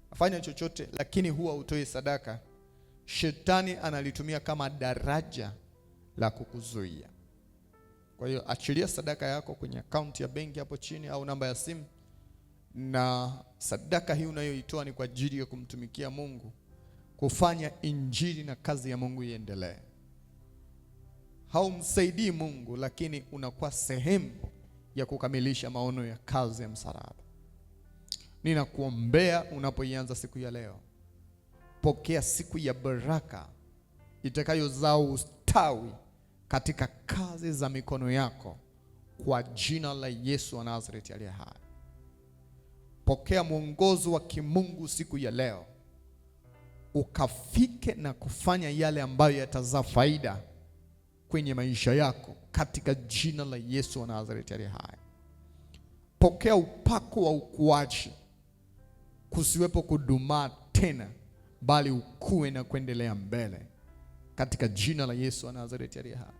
unafanya chochote lakini huwa hutoi sadaka, shetani analitumia kama daraja la kukuzuia. Kwa hiyo achilia sadaka yako kwenye akaunti ya benki hapo chini au namba ya simu, na sadaka hii unayoitoa ni kwa ajili ya kumtumikia Mungu, kufanya injili na kazi ya Mungu iendelee. Haumsaidii Mungu, lakini unakuwa sehemu ya kukamilisha maono ya kazi ya msalaba. Ninakuombea unapoianza siku ya leo, pokea siku ya baraka itakayozaa ustawi katika kazi za mikono yako kwa jina la Yesu wa Nazareti aliye hai. Pokea mwongozo wa kimungu siku ya leo, ukafike na kufanya yale ambayo yatazaa faida kwenye maisha yako katika jina la Yesu wa Nazareti aliye hai. Pokea upako wa ukuaji, kusiwepo kudumaa tena, bali ukue na kuendelea mbele katika jina la Yesu wa Nazareti aliye hai.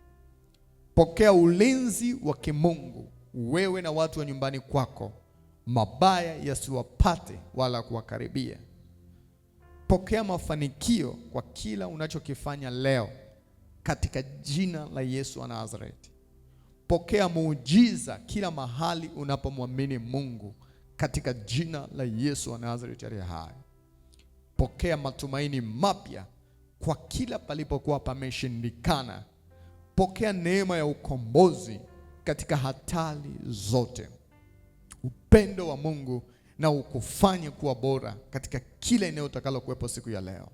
Pokea ulinzi wa kimungu, wewe na watu wa nyumbani kwako, mabaya yasiwapate wala kuwakaribia. Pokea mafanikio kwa kila unachokifanya leo katika jina la Yesu wa Nazareti. Pokea muujiza kila mahali unapomwamini Mungu katika jina la Yesu wa Nazareti aliye hai. Pokea matumaini mapya kwa kila palipokuwa pameshindikana. Pokea neema ya ukombozi katika hatari zote. Upendo wa Mungu na ukufanye kuwa bora katika kila eneo utakalo kuwepo siku ya leo.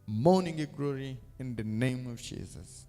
Morning glory in the name of Jesus.